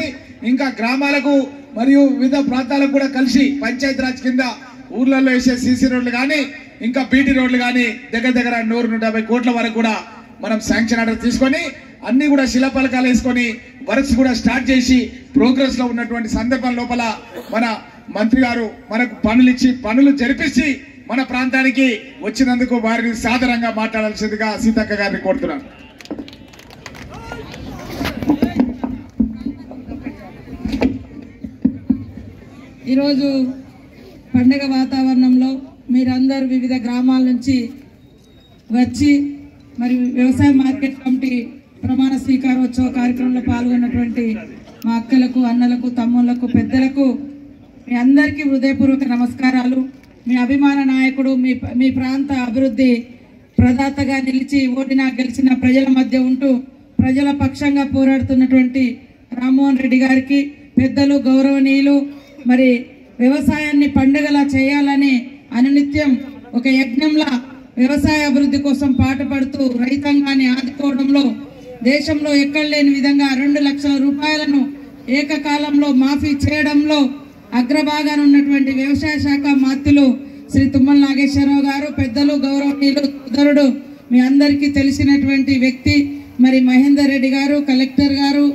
Speaker 3: ఇంకా గ్రామాలకు మరియు వివిధ ప్రాంతాలకు కూడా కలిసి పంచాయతీ రాజ్ కింద ఊర్లలో వేసే సీసీ రోడ్లు కానీ, ఇంకా బీటీ రోడ్లు కానీ దగ్గర 150 కోట్ల వరకు కూడా మనం శాంక్షన్ ఆర్డర్ తీసుకొని అన్ని కూడా శిలాఫలకాలు వేసుకొని వర్క్స్ కూడా స్టార్ట్ చేసి ప్రోగ్రెస్ లో ఉన్నటువంటి సందర్భం లోపల మన మంత్రి గారు మనకు పనులు జరిపించి మన ప్రాంతానికి వచ్చినందుకు వారిని సాదరంగా మాట్లాడాల్సిందిగా సీతక్క గారిని కోరుతున్నాను.
Speaker 7: ఈరోజు పండగ వాతావరణంలో మీరందరూ వివిధ గ్రామాల నుంచి వచ్చి మరి వ్యవసాయ మార్కెట్ కమిటీ ప్రమాణ స్వీకారోత్సవ కార్యక్రమంలో పాల్గొన్నటువంటి మా అక్కలకు, అన్నలకు, తమ్ముళ్లకు, పెద్దలకు మీ అందరికీ హృదయపూర్వక నమస్కారాలు. మీ అభిమాన నాయకుడు, మీ ప్రాంత అభివృద్ధి ప్రదాతగా నిలిచి ఓటినా గెలిచిన ప్రజల మధ్య ఉంటూ ప్రజల పక్షంగా పోరాడుతున్నటువంటి రామ్మోహన్ రెడ్డి గారికి, పెద్దలు, గౌరవనీయులు, మరి వ్యవసాయాన్ని పండుగలా చేయాలని అనునిత్యం ఒక యజ్ఞంలా వ్యవసాయ అభివృద్ధి కోసం పాటుపడుతూ రైతాంగాన్ని ఆదుకోవడంలో దేశంలో ఎక్కడ లేని విధంగా 2 లక్షల రూపాయలను ఏకకాలంలో మాఫీ చేయడంలో అగ్రభాగాన ఉన్నటువంటి వ్యవసాయ శాఖ మంత్రులు శ్రీ తుమ్మల నాగేశ్వరరావు గారు, పెద్దలు, గౌరవనీయులు, సోదరుడు, మీ అందరికీ తెలిసినటువంటి వ్యక్తి మరి మహేందర్ రెడ్డి గారు, కలెక్టర్ గారు,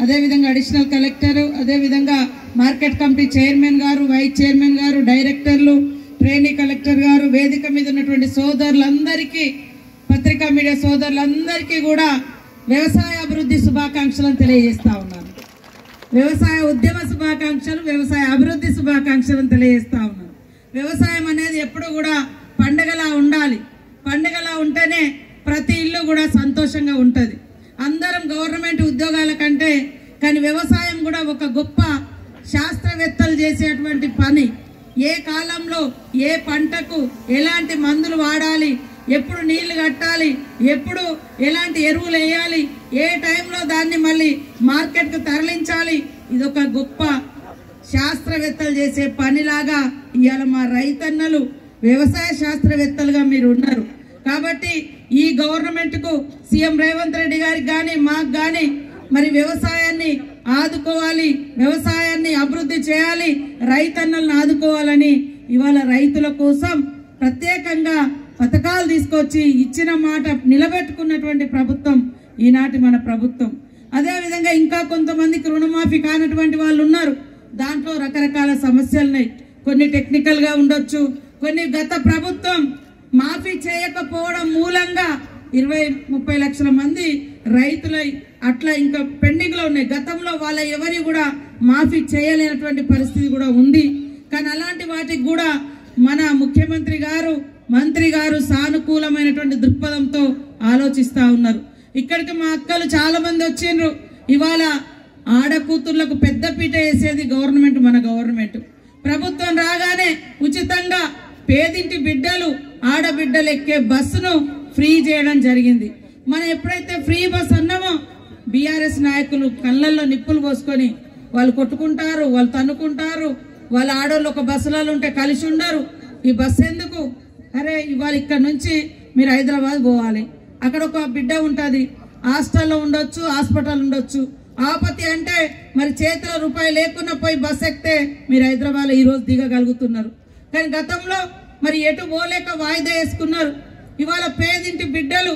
Speaker 7: అదేవిధంగా అడిషనల్ కలెక్టర్, అదేవిధంగా మార్కెట్ కమిటీ చైర్మన్ గారు, వైస్ చైర్మన్ గారు, డైరెక్టర్లు, ట్రైనీ కలెక్టర్ గారు, వేదిక మీద ఉన్నటువంటి సోదరులందరికీ, పత్రికా మీడియా సోదరులందరికీ కూడా వ్యవసాయ అభివృద్ధి శుభాకాంక్షలను తెలియజేస్తా ఉన్నాను. వ్యవసాయ ఉద్యమ శుభాకాంక్షలు, వ్యవసాయ అభివృద్ధి శుభాకాంక్షలను తెలియజేస్తా ఉన్నాను. వ్యవసాయం అనేది ఎప్పుడు కూడా పండగలా ఉండాలి. పండగలా ఉంటేనే ప్రతి ఇల్లు కూడా సంతోషంగా ఉంటుంది. అందరం గవర్నమెంట్ ఉద్యోగాల కంటే కానీ వ్యవసాయం కూడా ఒక గొప్ప శాస్త్రవేత్తలు చేసేటువంటి పని. ఏ కాలంలో ఏ పంటకు ఎలాంటి మందులు వాడాలి, ఎప్పుడు నీళ్లు కట్టాలి, ఎప్పుడు ఎలాంటి ఎరువులు వేయాలి, ఏ టైంలో దాన్ని మళ్ళీ మార్కెట్కు తరలించాలి, ఇది ఒక గొప్ప శాస్త్రవేత్తలు చేసే పనిలాగా ఇవాళ మా రైతన్నలు వ్యవసాయ శాస్త్రవేత్తలుగా మీరు ఉన్నారు. కాబట్టి ఈ గవర్నమెంట్కు సీఎం రేవంత్ రెడ్డి గారికి కానీ మాకు కానీ మరి వ్యవసాయాన్ని ఆదుకోవాలి, వ్యవసాయాన్ని అభివృద్ధి చేయాలి, రైతన్నలను ఆదుకోవాలని ఇవాళ రైతుల కోసం ప్రత్యేకంగా పథకాలు తీసుకొచ్చి ఇచ్చిన మాట నిలబెట్టుకున్నటువంటి ప్రభుత్వం ఈనాటి మన ప్రభుత్వం. అదేవిధంగా ఇంకా కొంతమందికి రుణమాఫీ కానటువంటి వాళ్ళు ఉన్నారు. దాంట్లో రకరకాల సమస్యలున్నాయి. కొన్ని టెక్నికల్గా ఉండొచ్చు, కొన్ని గత ప్రభుత్వం మాఫీ చేయకపోవడం మూలంగా 20-30 లక్షల మంది రైతుల అట్లా ఇంకా పెండింగ్ లో ఉన్నాయి. గతంలో వాళ్ళ ఎవరి కూడా మాఫీ చేయలేనటువంటి పరిస్థితి కూడా ఉంది. కానీ అలాంటి వాటికి కూడా మన ముఖ్యమంత్రి గారు, మంత్రి గారు సానుకూలమైనటువంటి దృక్పథంతో ఆలోచిస్తా ఉన్నారు. ఇక్కడికి మా అక్కలు చాలా మంది వచ్చిండ్రు. ఇవాళ ఆడకూతుర్లకు పెద్ద పీట వేసేది గవర్నమెంట్, మన గవర్నమెంట్. ప్రభుత్వం రాగానే ఉచితంగా పేదింటి బిడ్డలు, ఆడబిడ్డలు ఎక్కే బస్సును ఫ్రీ చేయడం జరిగింది. మనం ఎప్పుడైతే ఫ్రీ బస్ అన్నామో బీఆర్ఎస్ నాయకులు కళ్ళల్లో నిప్పులు పోసుకొని వాళ్ళు కొట్టుకుంటారు, వాళ్ళు తన్నుకుంటారు. వాళ్ళ ఆడోళ్ళు ఒక బస్సులలో ఉంటే కలిసి ఉండరు. ఈ బస్సు ఎందుకు? అరే ఇవాళ ఇక్కడ నుంచి మీరు హైదరాబాద్ పోవాలి, అక్కడ ఒక బిడ్డ ఉంటుంది, హాస్టల్లో ఉండొచ్చు, హాస్పిటల్ ఉండొచ్చు. ఆపత్తి అంటే మరి చేతిలో రూపాయి లేకున్నా పోయి బస్సు ఎక్కితే మీరు హైదరాబాద్లో ఈరోజు దిగగలుగుతున్నారు. కానీ గతంలో మరి ఎటు పోలేక వాయిదా వేసుకున్నారు. ఇవాళ పేదింటి బిడ్డలు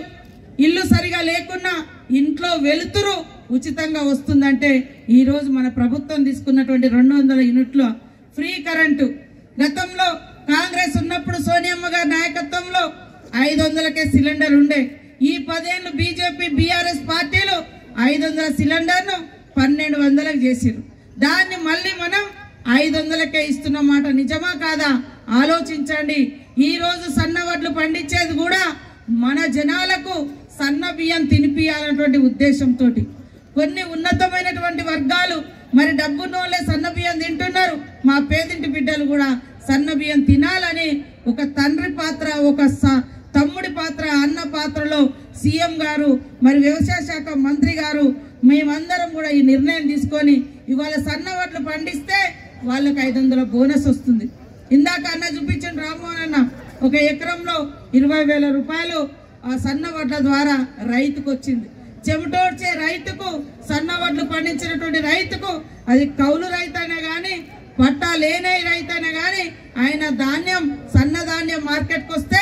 Speaker 7: ఇల్లు సరిగా లేకున్నా ఇంట్లో వెలుతురు ఉచితంగా వస్తుందంటే ఈరోజు మన ప్రభుత్వం తీసుకున్నటువంటి 200 యూనిట్ల ఫ్రీ కరెంటు. గతంలో కాంగ్రెస్ ఉన్నప్పుడు సోనియమ్మ గారి నాయకత్వంలో 500కే సిలిండర్ ఉండే. ఈ 10 ఏళ్ళు బీజేపీ బీఆర్ఎస్ పార్టీలు 500 సిలిండర్ను 1200లకు చేసిరు. దాన్ని మళ్ళీ మనం 500కే ఇస్తున్నమాట నిజమా కాదా ఆలోచించండి. ఈ రోజు సన్న వడ్లు పండించేది కూడా మన జనాలకు సన్న బియ్యం తినిపియాలన్నటువంటి ఉద్దేశంతో కొన్ని ఉన్నతమైనటువంటి వర్గాలు మరి డబ్బున్నోళ్ళే సన్న బియ్యం తింటున్నారు. మా పేదింటి బిడ్డలు కూడా సన్న బియ్యం తినాలని ఒక తండ్రి పాత్ర, ఒక తమ్ముడి పాత్ర, అన్న పాత్రలో సీఎం గారు మరి వ్యవసాయ శాఖ మంత్రి గారు మేమందరం కూడా ఈ నిర్ణయం తీసుకొని ఇవాళ సన్న వడ్లు పండిస్తే వాళ్ళకి 500 బోనస్ వస్తుంది. ఇందాక అన్న చూపించిన రామ్మోహన్ అన్న ఒక ఎకరంలో 20,000 రూపాయలు ఆ సన్న వడ్ల ద్వారా రైతుకు వచ్చింది. చెమటోడ్చే రైతుకు, సన్న వడ్లు పండించినటువంటి రైతుకు, అది కౌలు రైతైనా కానీ పట్టా లేని రైతైనా కానీ ఆయన ధాన్యం, సన్న ధాన్యం మార్కెట్కి వస్తే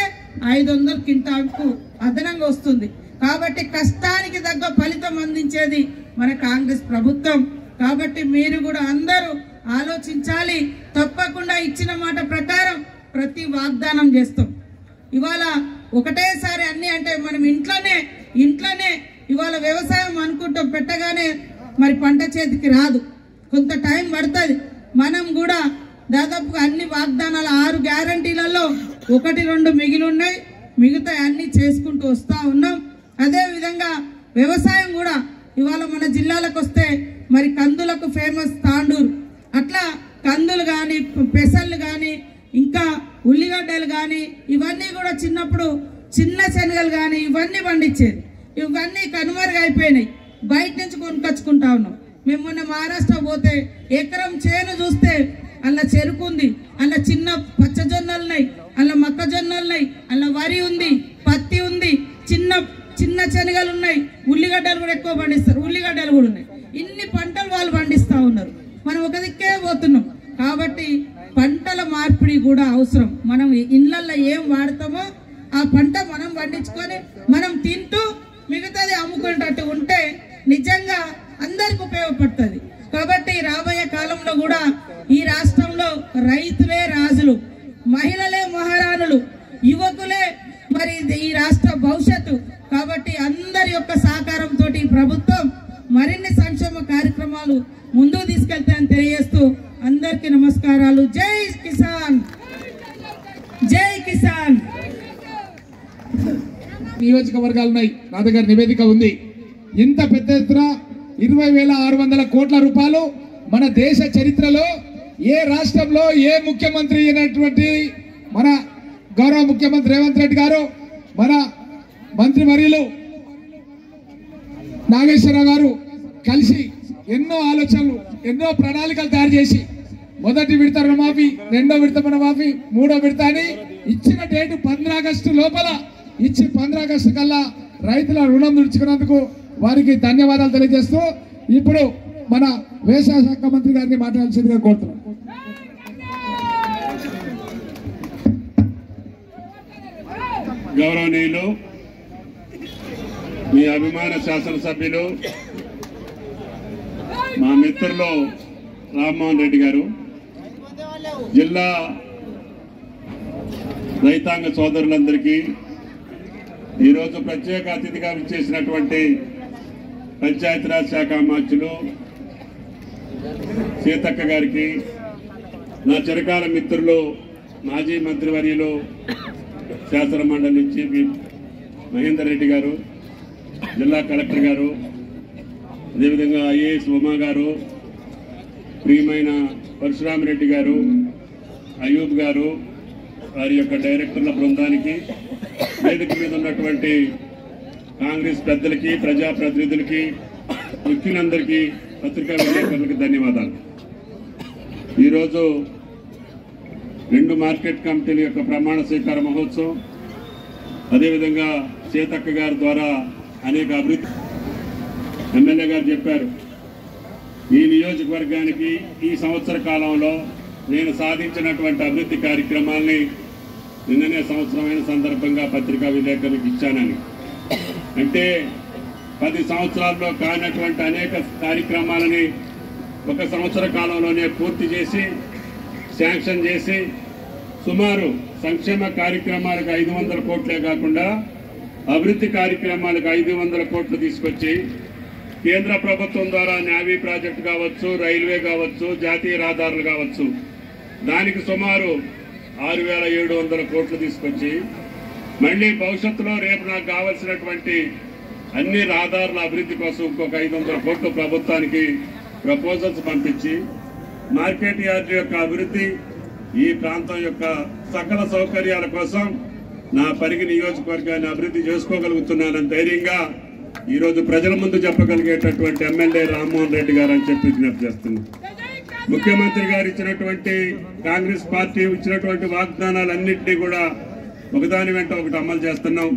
Speaker 7: 500 క్వింటాల్కు అదనంగా వస్తుంది. కాబట్టి కష్టానికి తగ్గ ఫలితం అందించేది మన కాంగ్రెస్ ప్రభుత్వం. కాబట్టి మీరు కూడా అందరూ ఆలోచించాలి. తప్పకుండా ఇచ్చిన మాట ప్రకారం ప్రతి వాగ్దానం చేస్తాం. ఇవాళ ఒకటేసారి అన్ని అంటే మనం ఇంట్లోనే ఇవాళ వ్యవసాయం అనుకుంటాం, పెట్టగానే మరి పంట చేతికి రాదు, కొంత టైం పడుతుంది. మనం కూడా దాదాపుగా అన్ని వాగ్దానాలు 6 గ్యారంటీలలో 1-2 మిగిలి ఉన్నాయి. మిగతా అన్ని చేసుకుంటూ వస్తూ ఉన్నాం. అదేవిధంగా వ్యవసాయం కూడా ఇవాళ మన జిల్లాలకు వస్తే మరి కందులకు ఫేమస్ తాండూరు, అట్లా కందులు కానీ పెసళ్ళు కానీ ఇంకా ఉల్లిగడ్డలు కానీ ఇవన్నీ కూడా చిన్నప్పుడు చిన్న శనగలు కానీ ఇవన్నీ పండించేది. ఇవన్నీ కనుమరుగైపోయినాయి. బయట నుంచి కొనుకొచ్చుకుంటా ఉన్నాం. మేము మొన్న మహారాష్ట్ర పోతే ఎకరం చేను చూస్తే అలా చెరుకు ఉంది, అలా చిన్న పచ్చజొన్నలున్నాయి, అలా మొక్కజొన్నలున్నాయి, అలా వరి ఉంది, పత్తి ఉంది, చిన్న చిన్న శనగలు ఉన్నాయి, ఉల్లిగడ్డలు కూడా ఎక్కువ పండిస్తారు, ఉల్లిగడ్డలు కూడా ఉన్నాయి. ఇన్ని పంటలు వాళ్ళు పండిస్తూ ఉన్నారు. మనం ఒక దిక్కే పోతున్నాం. కాబట్టి పంటల మార్పిడి కూడా అవసరం. మనం ఇళ్ళల్లో ఏం వాడతామో ఆ పంట మనం పండించుకొని మనం తింటూ మిగతాది అమ్ముకునేటట్టు ఉంటే నిజంగా అందరికి ఉపయోగపడుతుంది. కాబట్టి రాబోయే కాలంలో కూడా ఈ రాష్ట్రంలో రైతులే రాజులు, మహిళలే మహారాణులు, యువకులే మరి ఈ రాష్ట్ర భవిష్యత్తు. కాబట్టి అందరి యొక్క సహకారంతో ఈ ప్రభుత్వం మరిన్ని సంక్షేమ కార్యక్రమాలు ముందుకు తీసుకెళ్తాయని తెలియజేస్తూ అందరికీ నమస్కారాలు. జై కిసాన్, జై కిసాన్.
Speaker 3: నియోజకవర్గాలు ఉన్నాయి. నా దగ్గర నివేదిక ఉంది. ఇంత పెద్ద ఎత్తున 20,600 కోట్ల రూపాయలు మన దేశ చరిత్రలో ఏ రాష్ట్రంలో ఏ ముఖ్యమంత్రి అయినటువంటి మన గౌరవ ముఖ్యమంత్రి రేవంత్ రెడ్డి గారు, మన మంత్రివర్యులు నాగేశ్వరరావు గారు కలిసి ఎన్నో ఆలోచనలు, ఎన్నో ప్రణాళికలు తయారు చేసి మొదటి విడత రుణమాఫీ, రెండో విడత రుణమాఫీ, మూడో విడత అని ఇచ్చిన డేటు 15 ఆగస్టు లోపల ఇచ్చి 15 ఆగస్టు కల్లా రైతుల రుణం విడుచుకున్నందుకు వారికి ధన్యవాదాలు తెలియజేస్తూ ఇప్పుడు మన వ్యవసాయ శాఖ మంత్రి గారిని మాట్లాడాల్సిందిగా కోరుతున్నాం.
Speaker 8: గౌరవనీయులు, మీ అభిమాన శాసనసభ్యులు, మా మిత్రులు రామ్మోహన్ రెడ్డి గారు, జిల్లా రైతాంగ సోదరులందరికీ, ఈరోజు ప్రత్యేక అతిథిగా విచ్చేసినటువంటి పంచాయతీరాజ్ శాఖ మంత్రులు సీతక్క గారికి, నా చిరకాల మిత్రులు మాజీ మంత్రివర్యులు శాసన మండలి నుంచి మహేందర్ రెడ్డి గారు, జిల్లా కలెక్టర్ గారు, అదేవిధంగా ఐఏఎస్ ఉమా గారు, ప్రియమైన పరశురామరెడ్డి గారు, అయూబ్ గారు, వారి యొక్క డైరెక్టర్ల బృందానికి, వేదిక మీద ఉన్నటువంటి కాంగ్రెస్ పెద్దలకి, ప్రజాప్రతినిధులకి, వ్యక్తులందరికీ, పత్రికా విలేకరులకి ధన్యవాదాలు. ఈరోజు 2 మార్కెట్ కమిటీల యొక్క ప్రమాణ స్వీకార మహోత్సవం, అదేవిధంగా సీతక్క గారి ద్వారా అనేక అభివృద్ధి ఎమ్మెల్యే గారు చెప్పారు. ఈ నియోజకవర్గానికి ఈ సంవత్సర కాలంలో నేను సాధించినటువంటి అభివృద్ధి కార్యక్రమాల్ని నిన్ననే సంవత్సరమైన సందర్భంగా పత్రికా విలేకరులకు ఇచ్చానని. అంటే 10 సంవత్సరాల్లో కానటువంటి అనేక కార్యక్రమాలని 1 సంవత్సర కాలంలోనే పూర్తి చేసి శాంక్షన్ చేసి సుమారు సంక్షేమ కార్యక్రమాలకు 500 కోట్లే కాకుండా అభివృద్ధి కార్యక్రమాలకు 500 కోట్లు తీసుకొచ్చి కేంద్ర ప్రభుత్వం ద్వారా నావీ ప్రాజెక్టు కావచ్చు, రైల్వే కావచ్చు, జాతీయ రహదారులు కావచ్చు, దానికి సుమారు 6,700 కోట్లు తీసుకొచ్చి మళ్ళీ భవిష్యత్తులో రేపు నాకు కావలసినటువంటి అన్ని రహదారుల అభివృద్ధి కోసం ఇంకొక 500 కోట్లు ప్రభుత్వానికి ప్రపోజల్స్ పంపించి మార్కెట్ యార్డ్ యొక్క అభివృద్ధి, ఈ ప్రాంతం యొక్క సకల సౌకర్యాల కోసం నా పరిగి నియోజకవర్గాన్ని అభివృద్ధి చేసుకోగలుగుతున్నానని ధైర్యంగా ఈరోజు ప్రజల ముందు చెప్పగలిగేటటువంటి ఎమ్మెల్యే రామ్మోహన్ రెడ్డి గారు అని చెప్పి విజ్ఞప్తి చేస్తున్నాం. ముఖ్యమంత్రి గారు ఇచ్చినటువంటి, కాంగ్రెస్ పార్టీ ఇచ్చినటువంటి వాగ్దానాలన్నింటినీ కూడా ఒకదాని వెంట ఒకటి అమలు చేస్తున్నాం.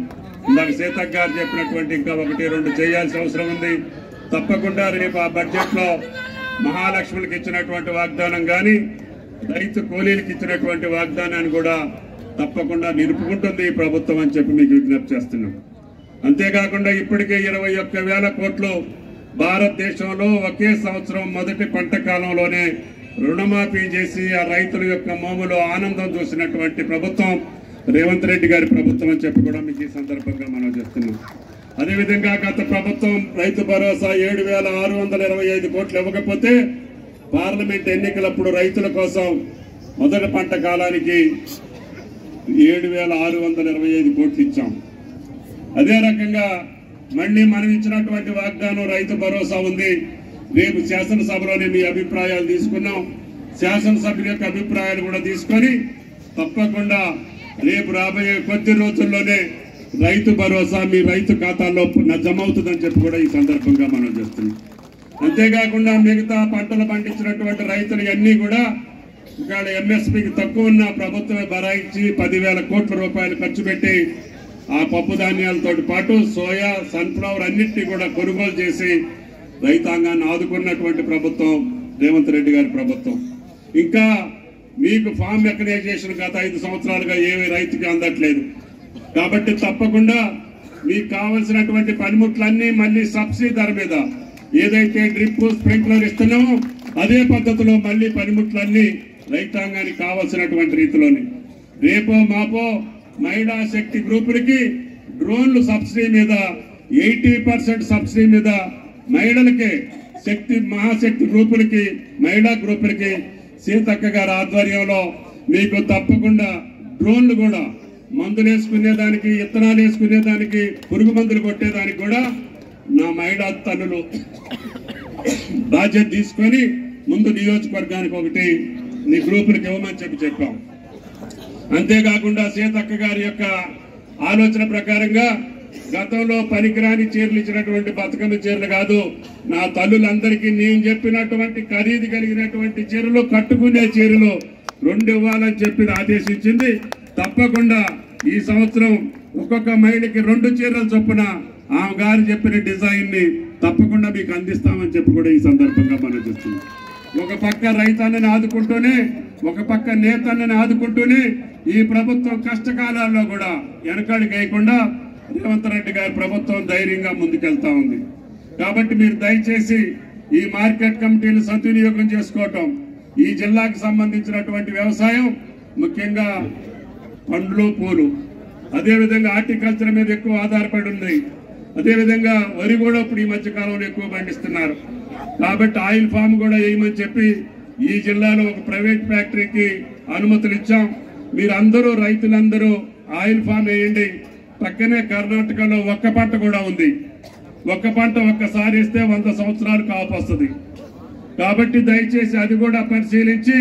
Speaker 8: ఇందాక సీతక్క గారు చెప్పినటువంటి ఇంకా 1-2 చేయాల్సిన అవసరం ఉంది. తప్పకుండా రేపు ఆ బడ్జెట్ లో మహాలక్ష్మికి ఇచ్చినటువంటి వాగ్దానం కానీ, రైతు కూలీలకు ఇచ్చినటువంటి వాగ్దానాన్ని కూడా తప్పకుండా నిలుపుకుంటుంది ఈ ప్రభుత్వం అని చెప్పి మీకు విజ్ఞప్తి చేస్తున్నాం. అంతేకాకుండా ఇప్పటికే 21,000 కోట్లు భారతదేశంలో ఒకే సంవత్సరం మొదటి పంట కాలంలోనే రుణమాఫీ చేసి ఆ రైతుల యొక్క మోములో ఆనందం చూసినటువంటి ప్రభుత్వం రేవంత్ రెడ్డి గారి ప్రభుత్వం అని చెప్పి కూడా మీకు ఈ సందర్భంగా మనం చేస్తున్నాం. అదేవిధంగా గత ప్రభుత్వం రైతు భరోసా 7,625 కోట్లు ఇవ్వకపోతే పార్లమెంట్ ఎన్నికలప్పుడు రైతుల కోసం మొదటి పంట కాలానికి 7,625 కోట్లు ఇచ్చాం. అదే రకంగా మళ్ళీ మనం ఇచ్చినటువంటి వాగ్దానం రైతు భరోసా ఉంది. రేపు శాసనసభలోనే మీ అభిప్రాయాలు తీసుకున్నాం. శాసనసభ్యుల యొక్క అభిప్రాయాలు కూడా తీసుకొని తప్పకుండా రేపు రాబోయే కొద్ది రోజుల్లోనే రైతు భరోసా మీ రైతు ఖాతాల్లో జమ అవుతుందని చెప్పి కూడా ఈ సందర్భంగా మనం చేస్తున్నాం. అంతేకాకుండా మిగతా పంటలు పండించినటువంటి రైతులు అన్నీ కూడా ఇక్కడ ఎంఎస్పీకి తక్కువ ఉన్న ప్రభుత్వమే బరాయించి 10,000 కోట్ల రూపాయలు ఖర్చు పెట్టి ఆ పప్పు ధాన్యాలతో పాటు సోయా, సన్ఫ్లవర్ అన్నింటినీ కూడా కొనుగోలు చేసి రైతాంగాన్ని ఆదుకున్నటువంటి ప్రభుత్వం రేవంత్ రెడ్డి గారి ప్రభుత్వం. ఇంకా మీకు ఫామ్ మెకనైజేషన్ గత 5 సంవత్సరాలుగా ఏమీ రైతుకి అందట్లేదు. కాబట్టి తప్పకుండా మీకు కావలసినటువంటి పనిముట్లన్నీ మళ్ళీ సబ్సిడీ ధర మీద ఏదైతే డ్రిప్ స్ప్రింక్లర్ ఇస్తున్నామో అదే పద్ధతిలో మళ్ళీ పనిముట్లన్నీ రైతాంగానికి కావలసినటువంటి రీతిలోని రేపో మాపో మహిళా శక్తి గ్రూపులకి డ్రోన్లు సబ్సిడీ మీద 80% సబ్సిడీ మీద మహిళలకి శక్తి మహాశక్తి గ్రూపులకి మహిళా గ్రూపులకి సీతక్క గారి ఆధ్వర్యంలో మీకు తప్పకుండా డ్రోన్లు కూడా మందులు వేసుకునేదానికి, ఇత్తనాలు వేసుకునేదానికి, పురుగు మందులు కొట్టేదానికి కూడా నా మహిళా తల్లులు బాధ్యత తీసుకొని ముందు నియోజకవర్గానికి ఒకటి నీ గ్రూపులకు ఇవ్వమని చెప్పాం. అంతేకాకుండా సీతక్క గారి యొక్క ఆలోచన ప్రకారంగా గతంలో పనికిరాని చీరలు ఇచ్చినటువంటి బతుకమ్మ చీరలు కాదు, నా తల్లులందరికీ నేను చెప్పినటువంటి ఖరీదు కలిగినటువంటి చీరలు, కట్టుకునే చీరలు 2 ఇవ్వాలని చెప్పి ఆదేశించింది. తప్పకుండా ఈ సంవత్సరం ఒక్కొక్క మహిళకి 2 చీరలు చొప్పున ఆమె గారు చెప్పిన డిజైన్ ని తప్పకుండా మీకు అందిస్తామని చెప్పి కూడా ఈ సందర్భంగా మనం చూస్తున్నాం. ఒక పక్క రైతాన్ని ఆదుకుంటూనే, ఒక పక్క నేతన్నని ఆదుకుంటూనే ఈ ప్రభుత్వం కష్టకాలాల్లో కూడా వెనకాడికి వేయకుండా రేవంత్ రెడ్డి గారి ప్రభుత్వం ధైర్యంగా ముందుకెళ్తా ఉంది. కాబట్టి మీరు దయచేసి ఈ మార్కెట్ కమిటీలు సద్వినియోగం చేసుకోవటం, ఈ జిల్లాకు సంబంధించినటువంటి వ్యవసాయం ముఖ్యంగా పండ్లు, పూలు, అదేవిధంగా హార్టికల్చర్ మీద ఎక్కువ ఆధారపడి ఉంది. అదేవిధంగా వరి కూడా ఇప్పుడు ఈ మధ్య కాలంలో ఎక్కువ పండిస్తున్నారు. కాబట్టి ఆయిల్ ఫామ్ కూడా వేయమని చెప్పి ఈ జిల్లాలో ఒక ప్రైవేట్ ఫ్యాక్టరీకి అనుమతులు ఇచ్చాం. మీరందరూ రైతులందరూ ఆయిల్ ఫామ్ వేయండి. పక్కనే కర్ణాటకలో ఒక్క పంట కూడా ఉంది. ఒక్క పంట ఒక్కసారి వేస్తే 100 సంవత్సరాలు కాపు వస్తుంది. కాబట్టి దయచేసి అది కూడా పరిశీలించి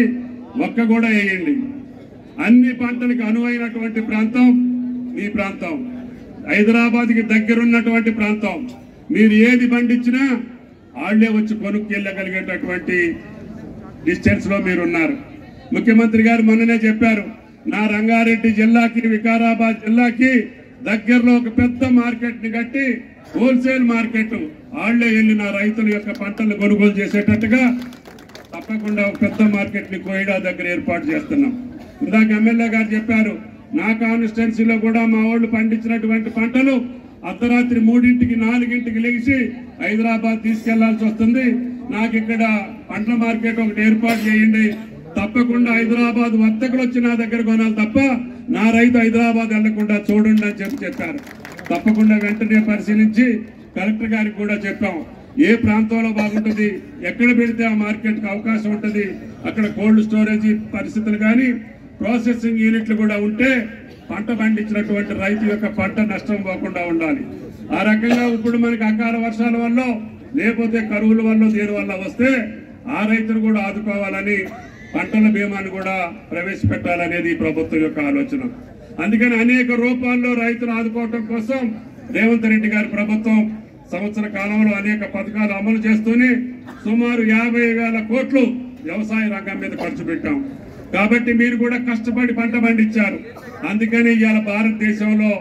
Speaker 8: ఒక్క కూడా వేయండి. అన్ని పంటలకు అనువైనటువంటి ప్రాంతం మీ ప్రాంతం, హైదరాబాద్కి దగ్గరున్నటువంటి ప్రాంతం. మీరు ఏది పండించినా వాళ్లే వచ్చి కొనుక్కెళ్ళగలిగేటటువంటి డిస్టెన్స్ లో మీరున్నారు. ముఖ్యమంత్రి గారు మొన్ననే చెప్పారు, నా రంగారెడ్డి జిల్లాకి, వికారాబాద్ జిల్లాకి దగ్గరలో ఒక పెద్ద మార్కెట్ ని కట్టి హోల్సేల్ మార్కెట్ వాళ్లే వెళ్ళి నా రైతుల యొక్క పంటలు కొనుగోలు చేసేటట్టుగా తప్పకుండా ఒక పెద్ద మార్కెట్ ని కోయిడా దగ్గర ఏర్పాటు చేస్తున్నాం. ఇందాక ఎమ్మెల్యే గారు చెప్పారు, నా కాన్స్టిట్యున్సీలో కూడా మా వాళ్ళు పండించినటువంటి పంటలు అర్ధరాత్రి 3ంటికి 4ంటికి లేచి హైదరాబాద్ తీసుకెళ్లాల్సి వస్తుంది. నాకు ఇక్కడ పండ్ల మార్కెట్ ఒకటి ఏర్పాటు చేయండి. తప్పకుండా హైదరాబాద్ వర్తకులు వచ్చి నా దగ్గర కొనాలి తప్ప నా రైతు హైదరాబాద్ వెళ్లకుండా చూడండి అని చెప్పారు. తప్పకుండా వెంటనే పరిశీలించి కలెక్టర్ గారికి కూడా చెప్పాం, ఏ ప్రాంతంలో బాగుంటుంది, ఎక్కడ పెడితే ఆ మార్కెట్ కి అవకాశం ఉంటుంది, అక్కడ కోల్డ్ స్టోరేజ్ పరిస్థితులు కానీ ప్రాసెసింగ్ యూనిట్లు కూడా ఉంటే పంట పండించినటువంటి రైతు యొక్క పంట నష్టం పోకుండా ఉండాలి. ఆ రకంగా ఇప్పుడు మనకి అకాల వర్షాల వల్ల లేకపోతే కరువుల వల్ల దేని వల్ల వస్తే ఆ రైతులు కూడా ఆదుకోవాలని పంటల బీమాను కూడా ప్రవేశపెట్టాలనేది ఈ ప్రభుత్వం యొక్క ఆలోచన. అందుకని అనేక రూపాల్లో రైతులు ఆదుకోవటం కోసం రేవంత్ రెడ్డి గారి ప్రభుత్వం సంవత్సర కాలంలో అనేక పథకాలు అమలు చేస్తూనే సుమారు 50,000 కోట్లు వ్యవసాయ రంగం మీద ఖర్చు పెట్టాం. కాబట్టి మీరు కూడా కష్టపడి పంట పండించారు. అందుకని ఇవాళ భారతదేశంలో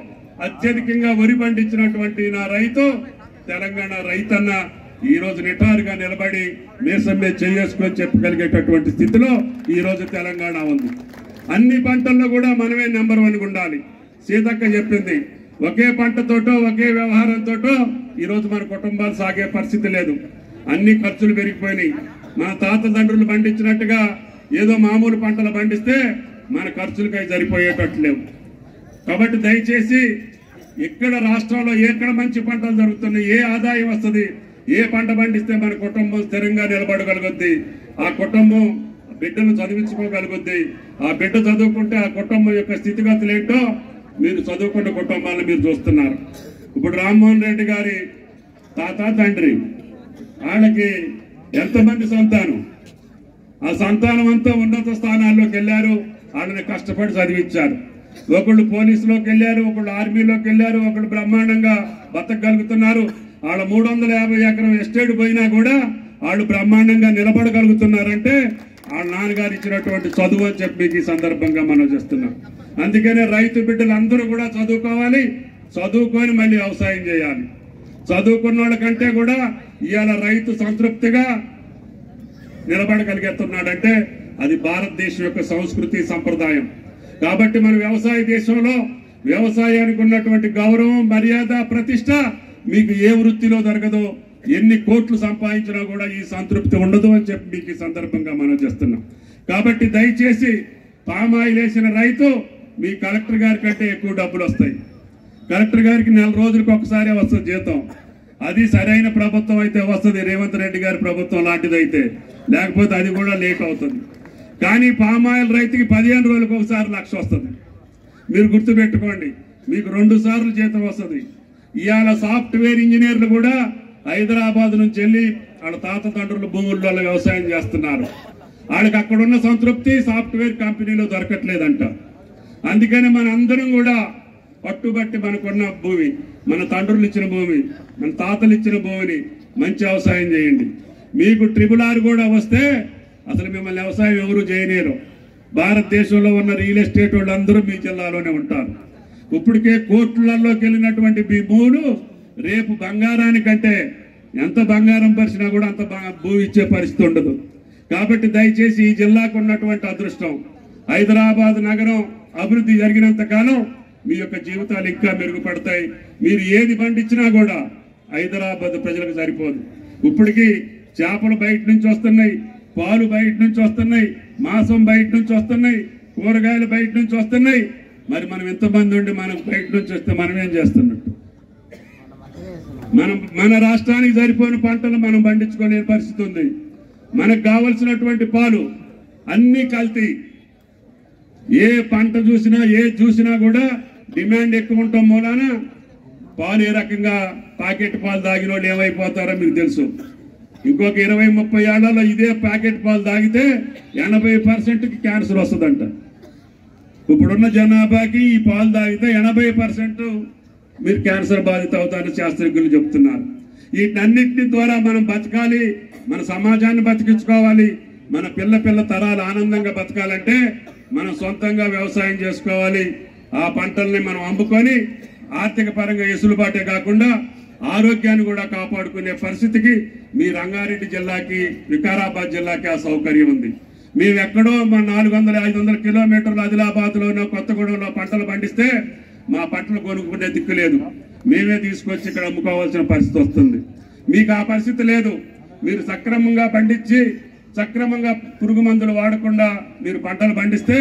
Speaker 8: అత్యధికంగా వరి పండించినటువంటి నా రైతు తెలంగాణ రైతన్న ఈ రోజు నిటారుగా నిలబడి మీసం మీద చేసుకొని చెప్పగలిగేటటువంటి స్థితిలో ఈ రోజు తెలంగాణ ఉంది. అన్ని పంటల్లో కూడా మనమే నెంబర్ 1 ఉండాలి. సీతక్క చెప్పింది, ఒకే పంటతోటో ఒకే వ్యవహారంతోటో ఈ రోజు మన కుటుంబాలు సాగే పరిస్థితి లేదు. అన్ని ఖర్చులు పెరిగిపోయినాయి. మన తాత తండ్రులు పండించినట్టుగా ఏదో మామూలు పంటలు పండిస్తే మన ఖర్చులకై సరిపోయేటట్లు లేవు. కాబట్టి దయచేసి ఇక్కడ రాష్ట్రంలో ఎక్కడ మంచి పంటలు జరుగుతున్నాయి, ఏ ఆదాయం వస్తుంది, ఏ పంట పండిస్తే మన కుటుంబం స్థిరంగా నిలబడగలుగుద్ది, ఆ కుటుంబం బిడ్డను చదివించుకోగలుగుద్ది. ఆ బిడ్డ చదువుకుంటే ఆ కుటుంబం యొక్క స్థితిగతులు ఏంటో మీరు చదువుకున్న కుటుంబాలను మీరు చూస్తున్నారు. ఇప్పుడు రామ్మోహన్ రెడ్డి గారి తాత తండ్రి వాళ్ళకి ఎంతమంది సంతానం, ఆ సంతానం అంతా ఉన్నత స్థానాల్లోకి వెళ్ళారు. వాళ్ళని కష్టపడి చదివించారు. ఒకళ్ళు పోలీసులోకి వెళ్ళారు, ఒకళ్ళు ఆర్మీలోకి వెళ్ళారు, ఒకళ్ళు బ్రహ్మాండంగా బతకగలుగుతున్నారు. వాళ్ళ 350 ఎకరం ఎస్టేట్ పోయినా కూడా వాళ్ళు బ్రహ్మాండంగా నిలబడగలుగుతున్నారంటే వాళ్ళ నాన్నగారు ఇచ్చినటువంటి చదువు అని చెప్పి ఈ సందర్భంగా మనం చేస్తున్నాం. అందుకనే రైతు బిడ్డలందరూ కూడా చదువుకోవాలి, చదువుకొని మళ్ళీ వ్యవసాయం చేయాలి. చదువుకున్న వాళ్ళకంటే కూడా ఇవాళ రైతు సంతృప్తిగా నిలబడగలిగేస్తున్నాడంటే అది భారతదేశం యొక్క సంస్కృతి సంప్రదాయం. కాబట్టి మన వ్యవసాయ దేశంలో వ్యవసాయానికి ఉన్నటువంటి గౌరవం, మర్యాద, ప్రతిష్ట మీకు ఏ వృత్తిలో దొరకదో, ఎన్ని కోట్లు సంపాదించినా కూడా ఈ సంతృప్తి ఉండదు అని చెప్పి మీకు ఈ సందర్భంగా మనం చేస్తున్నాం. కాబట్టి దయచేసి పామాయిల్ వేసిన రైతు మీ కలెక్టర్ గారి కంటే ఎక్కువ డబ్బులు వస్తాయి. కలెక్టర్ గారికి 4 రోజులకు ఒకసారి వస్తుంది జీతం. అది సరైన ప్రభుత్వం అయితే వస్తుంది, రేవంత్ రెడ్డి గారి ప్రభుత్వం లాంటిదైతే, లేకపోతే అది కూడా లేట్ అవుతుంది. కానీ పామాయిల్ రైతుకి 15 రోజులకు ఒకసారి 1,00,000 వస్తుంది. మీరు గుర్తుపెట్టుకోండి, మీకు 2 సార్లు జీతం వస్తుంది. ఇవాళ సాఫ్ట్వేర్ ఇంజనీర్లు కూడా హైదరాబాద్ నుంచి వెళ్ళి వాళ్ళ తాత తండ్రుల భూముల్లో వ్యవసాయం చేస్తున్నారు. వాళ్ళకి అక్కడున్న సంతృప్తి సాఫ్ట్వేర్ కంపెనీలో దొరకట్లేదంట. అందుకని మన అందరం కూడా పట్టుబట్టి మనకున్న భూమి, మన తండ్రులు ఇచ్చిన భూమి, మన తాతలు ఇచ్చిన భూమిని మంచి వ్యవసాయం చేయండి. మీకు RRR కూడా వస్తే అసలు మిమ్మల్ని వ్యవసాయం ఎవరు చేయలేరు. భారతదేశంలో ఉన్న రియల్ ఎస్టేట్ వాళ్ళందరూ మీ జిల్లాలోనే ఉంటారు. ఇప్పటికే కోట్లలోకి వెళ్ళినటువంటి మీ భూములు రేపు బంగారానికంటే ఎంత బంగారం పరిచినా కూడా అంత భూమి ఇచ్చే పరిస్థితి ఉండదు. కాబట్టి దయచేసి ఈ జిల్లాకు ఉన్నటువంటి అదృష్టం, హైదరాబాద్ నగరం అభివృద్ధి జరిగినంత కాలం మీ యొక్క జీవితాలు ఇంకా మెరుగుపడతాయి. మీరు ఏది పండించినా కూడా హైదరాబాద్ ప్రజలకు సరిపోదు. ఇప్పటికీ చేపలు బయట నుంచి వస్తున్నాయి, పాలు బయట నుంచి వస్తున్నాయి, మాంసం బయట నుంచి వస్తున్నాయి, కూరగాయలు బయట నుంచి వస్తున్నాయి. మరి మనం ఎంతమంది ఉండి మనం బయట నుంచి వస్తే మనం ఏం చేస్తున్నట్టు? మన రాష్ట్రానికి సరిపోయిన పంటలు మనం పండించుకునే పరిస్థితి ఉంది. మనకు కావలసినటువంటి పాలు అన్ని కల్తీ. ఏ పంట చూసినా చూసినా కూడా డిమాండ్ ఎక్కువ ఉండటం మూలాన పాలు ఏ రకంగా ప్యాకెట్ పాలు తాగిన వాళ్ళు ఏమైపోతారో మీకు తెలుసు. ఇంకొక 20-30 ఏళ్లలో ఇదే ప్యాకెట్ పాలు తాగితే 80%కి క్యాన్సర్ వస్తుందంట. ఇప్పుడున్న జనాభాకి ఈ పాలు తాగితే 80% మీరు క్యాన్సర్ బాధిత అవుతారని శాస్త్రజ్ఞులు చెప్తున్నారు. వీటన్నిటి ద్వారా మనం బతకాలి, మన సమాజాన్ని బతికించుకోవాలి, మన పిల్ల తరాలు ఆనందంగా బతకాలంటే మనం సొంతంగా వ్యవసాయం చేసుకోవాలి. ఆ పంటల్ని మనం అమ్ముకొని ఆర్థిక పరంగా ఎసులుబాటే కాకుండా ఆరోగ్యాన్ని కూడా కాపాడుకునే పరిస్థితికి మీ రంగారెడ్డి జిల్లాకి, వికారాబాద్ జిల్లాకి ఆ సౌకర్యం ఉంది. మేము ఎక్కడో మా 400-500 కిలోమీటర్లు ఆదిలాబాద్లోనో కొత్తగూడెంలో పంటలు పండిస్తే మా పంటలు కొనుక్కునే దిక్కు లేదు. మేమే తీసుకొచ్చి ఇక్కడ అమ్ముకోవాల్సిన పరిస్థితి వస్తుంది. మీకు ఆ పరిస్థితి లేదు. మీరు సక్రమంగా పండించి సక్రమంగా పురుగు మందులు వాడకుండా మీరు పంటలు పండిస్తే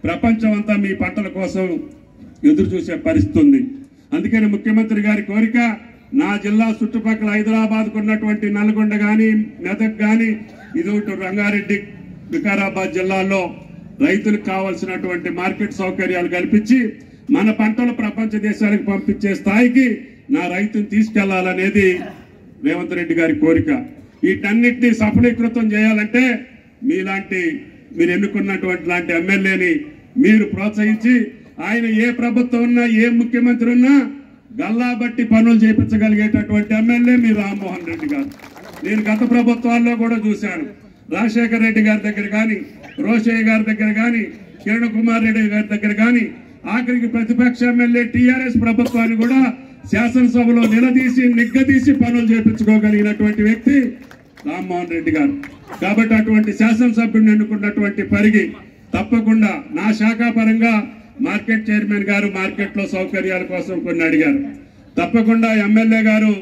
Speaker 8: ప్రపంచం అంతా మీ పంటల కోసం ఎదురు చూసే పరిస్థితి ఉంది. అందుకని ముఖ్యమంత్రి గారి కోరిక, నా జిల్లా చుట్టుపక్కల హైదరాబాద్కు ఉన్నటువంటి నల్గొండ కానీ, మెదక్ కానీ, ఇదొకటి రంగారెడ్డి, వికారాబాద్ జిల్లాల్లో రైతులకు కావాల్సినటువంటి మార్కెట్ సౌకర్యాలు కల్పించి మన పంటలు ప్రపంచ దేశాలకు పంపించే స్థాయికి నా రైతుని తీసుకెళ్లాలనేది రేవంత్ రెడ్డి గారి కోరిక. వీటన్నిటినీ సఫలీకృతం చేయాలంటే మీరు ఎన్నుకున్నటువంటి లాంటి ఎమ్మెల్యేని మీరు ప్రోత్సహించి, ఆయన ఏ ప్రభుత్వం ఉన్నా, ఏ ముఖ్యమంత్రి ఉన్నా గల్లా బట్టి పనులు చేయించగలిగేటటువంటి ఎమ్మెల్యే మీ రామ్మోహన్ రెడ్డి గారు. నేను గత ప్రభుత్వాల్లో కూడా చూశాను. రాజశేఖర రెడ్డి గారి దగ్గర కానీ, రోషయ్య గారి దగ్గర కానీ, కిరణ్ కుమార్ రెడ్డి గారి దగ్గర కానీ, ఆఖరికి ప్రతిపక్ష ఎమ్మెల్యే టీఆర్ఎస్ ప్రభుత్వాన్ని కూడా శాసనసభలో నిగ్గదీసి పనులు చేయించుకోగలిగినటువంటి వ్యక్తి రామ్మోహన్ రెడ్డి గారు. కాబట్టి అటువంటి శాసనసభ్యుడిని ఎన్నుకున్నటువంటి పరిగి తప్పకుండా నా శాఖ పరంగా మార్కెట్ చైర్మన్ గారు మార్కెట్లో సౌకర్యాల కోసం కొన్ని అడిగారు. తప్పకుండా ఎమ్మెల్యే గారు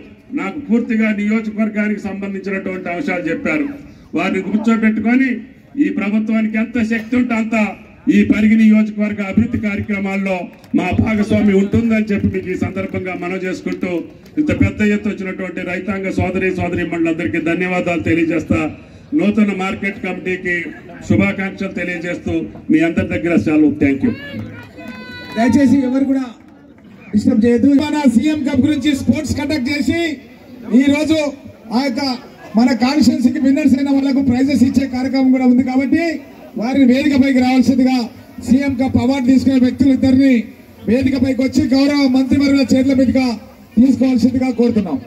Speaker 8: నాకు పూర్తిగా నియోజకవర్గానికి సంబంధించినటువంటి అంశాలు చెప్పారు. వారిని కూర్చోబెట్టుకొని ఈ ప్రభుత్వానికి ఎంత శక్తి ఉంటే అంత ఈ పరిగి నియోజకవర్గ అభివృద్ధి కార్యక్రమాల్లో మా భాగస్వామి ఉంటుందని చెప్పి మీకు ఈ సందర్భంగా మనవి చేసుకుంటూ, ఇంత పెద్ద ఎత్తు వచ్చినటువంటి రైతాంగ సోదరి మండలందరికీ ధన్యవాదాలు తెలియజేస్తా నూతన మార్కెట్ కమిటీకి శుభాకాంక్షలు తెలియజేస్తూ మీ అందరి దగ్గర సెలవు. Thank you.
Speaker 3: దయచేసి ఎవరు కూడా డిస్టర్బ్ చేయొద్దు. మన సీఎం కప్ గురించి స్పోర్ట్స్ కండక్ట్ చేసి ఈ రోజు ఆ యొక్క మన కాన్స్టిట్యున్సీకి విన్నర్స్ అయిన వాళ్ళకు ప్రైజెస్ ఇచ్చే కార్యక్రమం కూడా ఉంది కాబట్టి వారిని వేదికపైకి రావాల్సిందిగా సీఎం కప్ అవార్డు తీసుకునే వ్యక్తులు ఇద్దరిని వేదికపైకి వచ్చి గౌరవ మంత్రివర్యుల చేతుల మీదుగా తీసుకోవాల్సిందిగా కోరుతున్నాం.